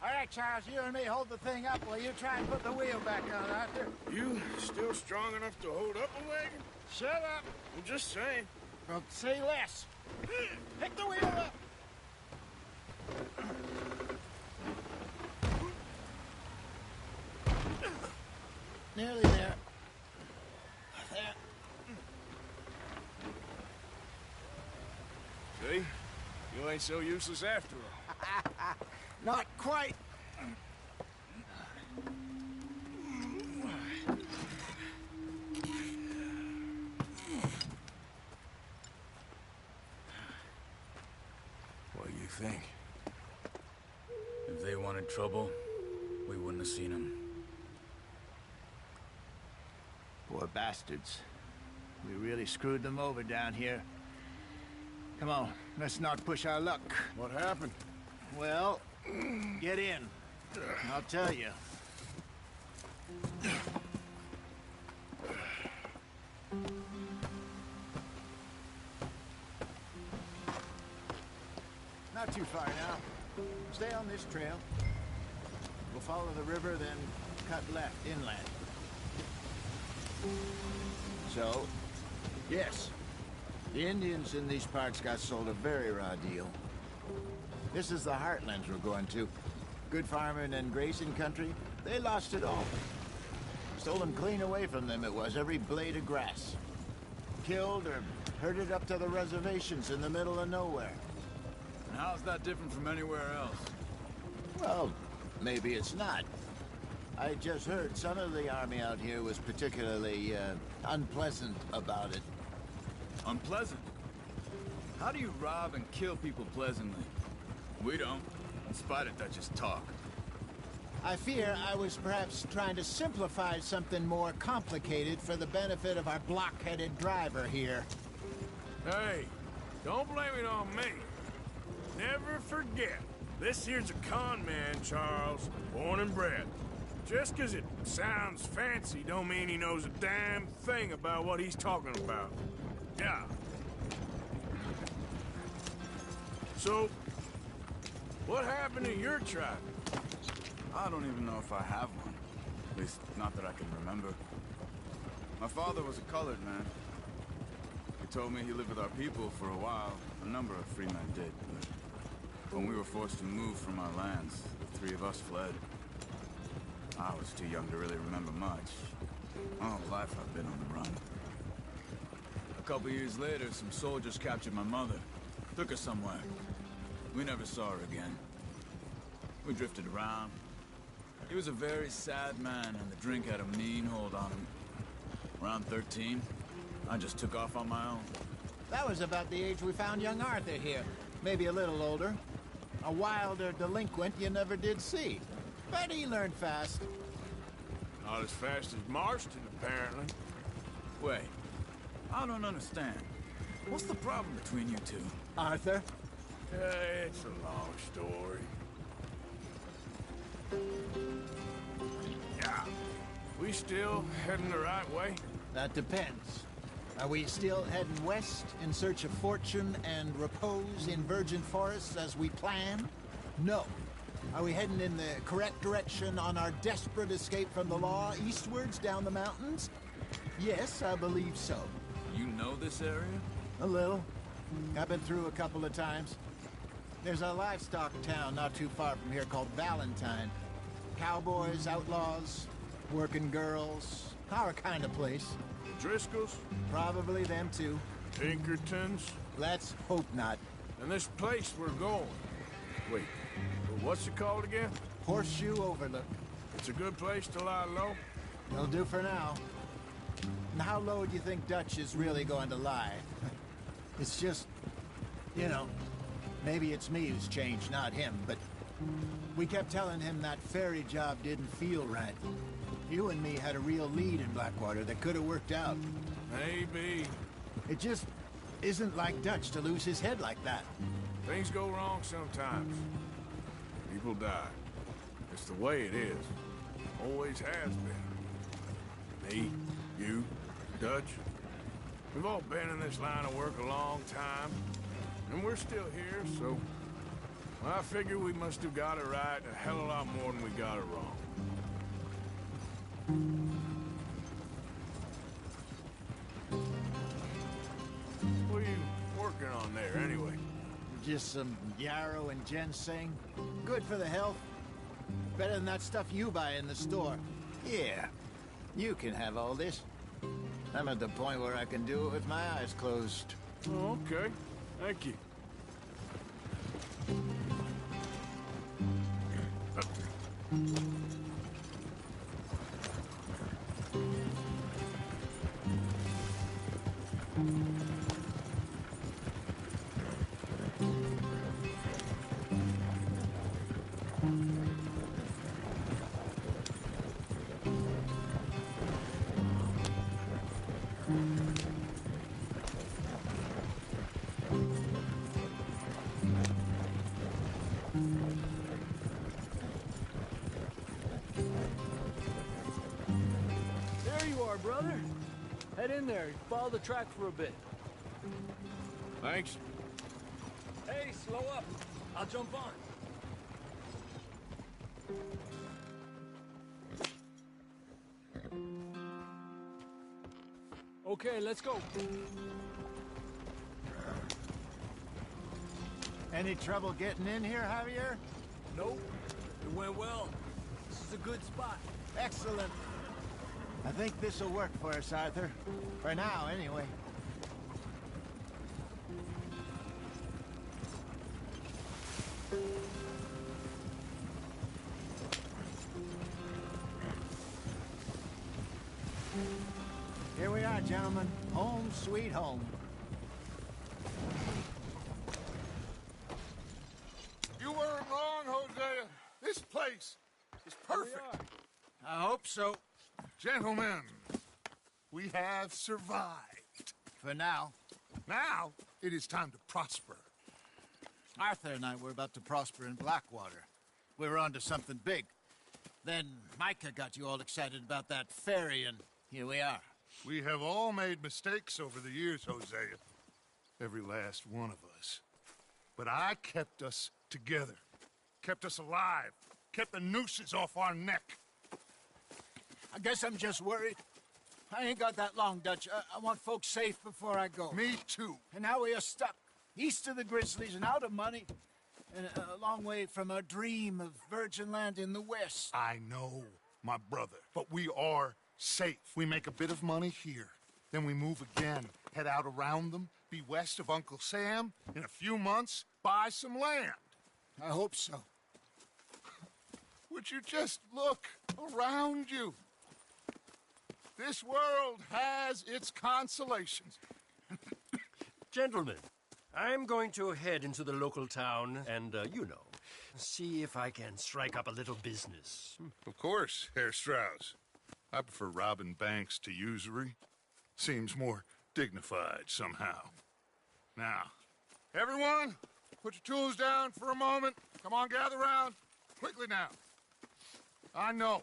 All right, Charles, you and me hold the thing up while you try and put the wheel back on, Arthur. You still strong enough to hold up a wagon? Shut up. I'm just saying. Well, say less. Pick the wheel up. Nearly there. There. See? You ain't so useless after all. Not quite. What do you think? If they wanted trouble, we wouldn't have seen them. Poor bastards. We really screwed them over down here. Come on, let's not push our luck. What happened? Well, get in. I'll tell you. Not too far now. Stay on this trail. We'll follow the river, then cut left inland. So, yes, the Indians in these parts got sold a very raw deal. This is the heartlands we're going to. Good farming and grazing country, they lost it all. Stolen clean away from them it was, every blade of grass. Killed or herded up to the reservations in the middle of nowhere. And how's that different from anywhere else? Well, maybe it's not. I just heard some of the army out here was particularly, unpleasant about it. Unpleasant? How do you rob and kill people pleasantly? We don't, in spite of Dutch's talk. I fear I was perhaps trying to simplify something more complicated for the benefit of our block-headed driver here. Hey, don't blame it on me. Never forget, this here's a con man, Charles, born and bred. Just 'cause it sounds fancy don't mean he knows a damn thing about what he's talking about. Yeah. So, what happened to your tribe? I don't even know if I have one. At least, not that I can remember. My father was a colored man. He told me he lived with our people for a while. A number of free men did, but when we were forced to move from our lands, the three of us fled. I was too young to really remember much. My whole life I've been on the run. A couple years later, some soldiers captured my mother. Took her somewhere. We never saw her again. We drifted around. He was a very sad man, and the drink had a mean hold on him. Around 13, I just took off on my own. That was about the age we found young Arthur here. Maybe a little older. A wilder delinquent you never did see. But he learned fast. Not as fast as Marston, apparently. Wait, I don't understand. What's the problem between you two? Arthur? It's a long story. Yeah. We still heading the right way? That depends. Are we still heading west in search of fortune and repose in virgin forests as we planned? No. Are we heading in the correct direction on our desperate escape from the law eastwards down the mountains? Yes, I believe so. You know this area? A little. I've been through a couple of times. There's a livestock town not too far from here called Valentine. Cowboys, outlaws, working girls, our kind of place. The Driscolls? Probably them too. Pinkertons? Let's hope not. And this place we're going. Wait, what's it called again? Horseshoe Overlook. It's a good place to lie low? It'll do for now. And how low do you think Dutch is really going to lie? It's just, you know, maybe it's me who's changed, not him, but we kept telling him that ferry job didn't feel right. You and me had a real lead in Blackwater that could have worked out. Maybe. It just isn't like Dutch to lose his head like that. Things go wrong sometimes. People die. It's the way it is. Always has been. Me, you, Dutch. We've all been in this line of work a long time. And we're still here, so... Well, I figure we must have got it right a hell of a lot more than we got it wrong. What are you working on there, anyway? Just some yarrow and ginseng. Good for the health. Better than that stuff you buy in the store. Yeah, you can have all this. I'm at the point where I can do it with my eyes closed. Oh, okay. Thank you. There you are, brother. Head in there. Follow the track for a bit. Thanks. Hey, slow up. I'll jump on. Okay, let's go. Any trouble getting in here, Javier? Nope. It went well. This is a good spot. Excellent. I think this'll work for us, Arthur. For now, anyway. Here we are, gentlemen. Home sweet home. You weren't wrong, Hosea. This place is perfect. I hope so. Gentlemen, we have survived. For now. Now, it is time to prosper. Arthur and I were about to prosper in Blackwater. We were onto something big. Then Micah got you all excited about that ferry, and here we are. We have all made mistakes over the years, Hosea. Every last one of us. But I kept us together. Kept us alive. Kept the nooses off our neck. I guess I'm just worried. I ain't got that long, Dutch. I want folks safe before I go. Me too. And now we are stuck, east of the Grizzlies and out of money, and a long way from a dream of virgin land in the west. I know, my brother, but we are safe. We make a bit of money here, then we move again, head out around them, be west of Uncle Sam, in a few months, buy some land. I hope so. Would you just look around you? This world has its consolations. Gentlemen, I'm going to head into the local town and, see if I can strike up a little business. Of course, Herr Strauss. I prefer robbing banks to usury. Seems more dignified somehow. Now, everyone, put your tools down for a moment. Come on, gather round. Quickly now. I know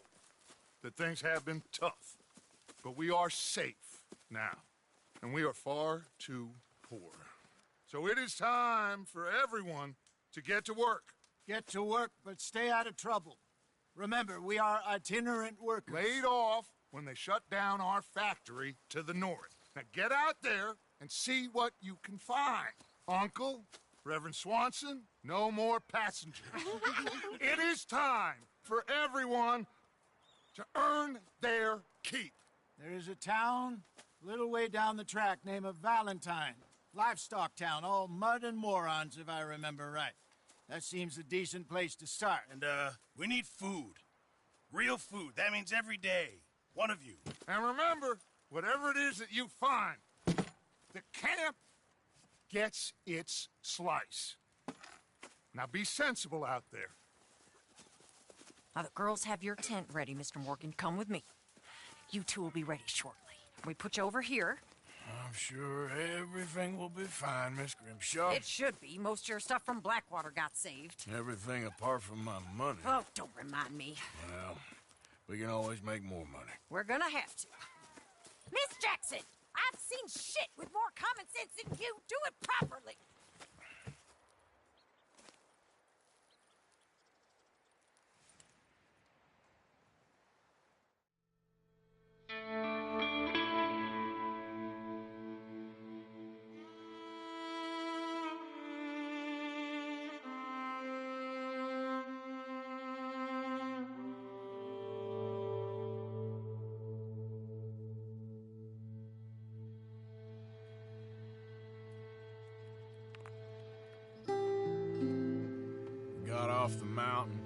that things have been tough, but we are safe now, and we are far too poor. So it is time for everyone to get to work. Get to work, but stay out of trouble. Remember, we are itinerant workers. Laid off when they shut down our factory to the north. Now get out there and see what you can find. Uncle, Reverend Swanson, no more passengers. It is time for everyone to earn their keep. There is a town a little way down the track named Valentine. Livestock town, all mud and morons, if I remember right. That seems a decent place to start. And, we need food. Real food. That means every day. One of you. And remember, whatever it is that you find, the camp gets its slice. Now be sensible out there. Now, the girls have your tent ready, Mr. Morgan. Come with me. You two will be ready shortly. We put you over here. I'm sure everything will be fine, Miss Grimshaw. It should be. Most of your stuff from Blackwater got saved. Everything apart from my money. Oh, don't remind me. Well, we can always make more money. We're gonna have to. Miss Jackson, I've seen shit with more common sense than you. Do it properly. Got off the mountain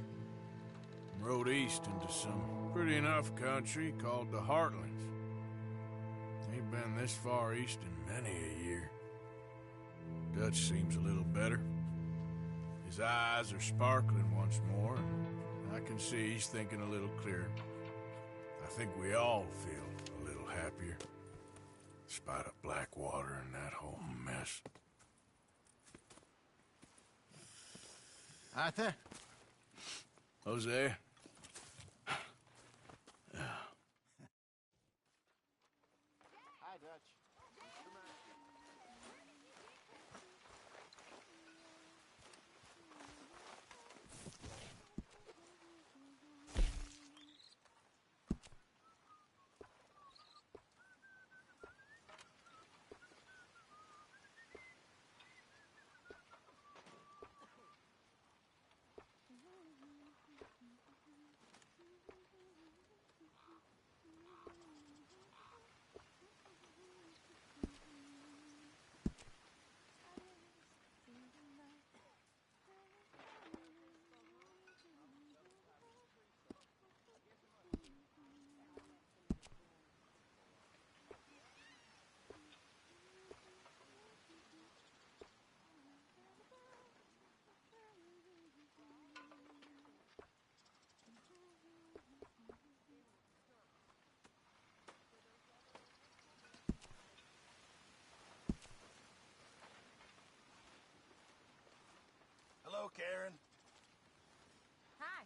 and rode east into some pretty enough country called the Heartlands. Ain't been this far east in many a year. Dutch seems a little better. His eyes are sparkling once more, and I can see he's thinking a little clearer. I think we all feel a little happier, in spite of Blackwater and that whole mess. Arthur? Jose? Hi, Dutch. Hello, Karen. Hi.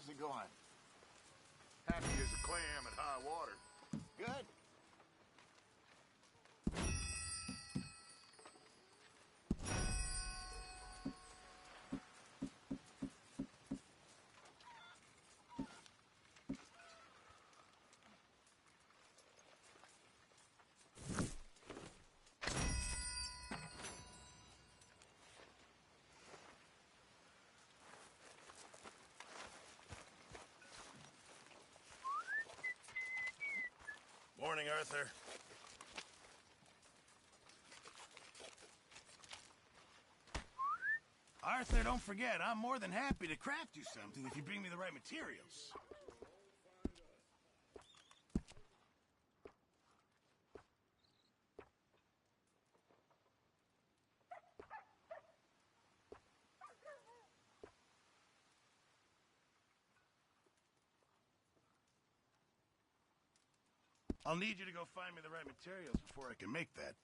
How's it going? Happy as a clam at high water. Good. Morning, Arthur. Arthur, don't forget, I'm more than happy to craft you something if you bring me the right materials. I'll need you to go find me the right materials before I can make that.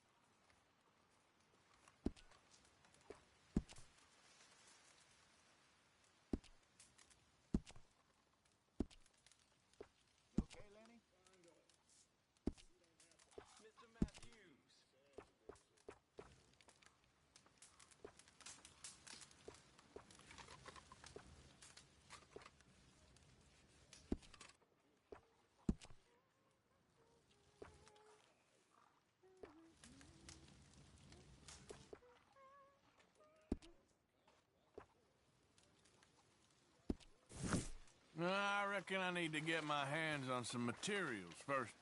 Okay, Lenny? Mr. Matthews. I reckon I need to get my hands on some materials first.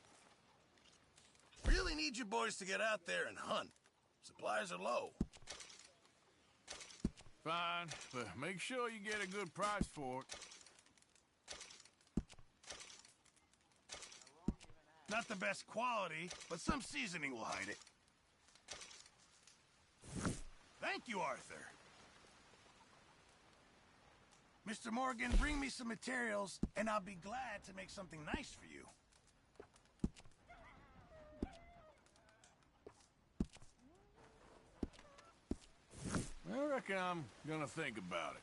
Really need you boys to get out there and hunt. Supplies are low. Fine, but make sure you get a good price for it. Not the best quality, but some seasoning will hide it. Thank you, Arthur. Mr. Morgan, bring me some materials, and I'll be glad to make something nice for you. I reckon I'm gonna think about it.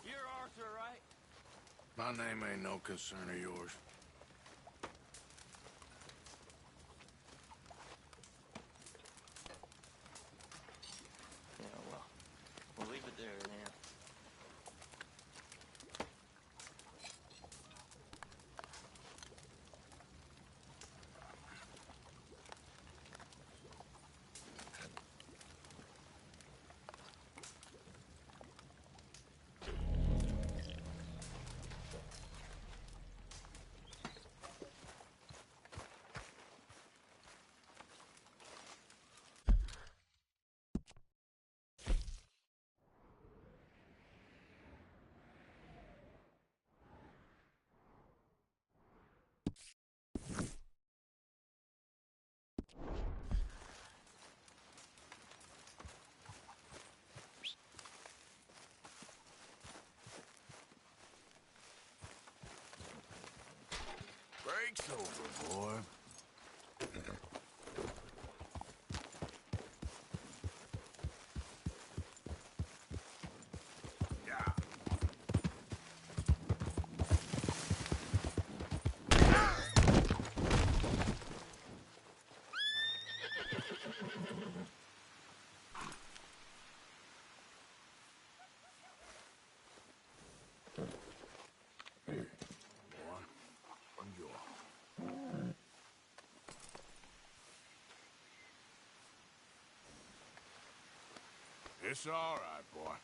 You're Arthur, right? My name ain't no concern of yours. Yeah, well, we'll leave it there then. Break's over, boy. It's all right, boy.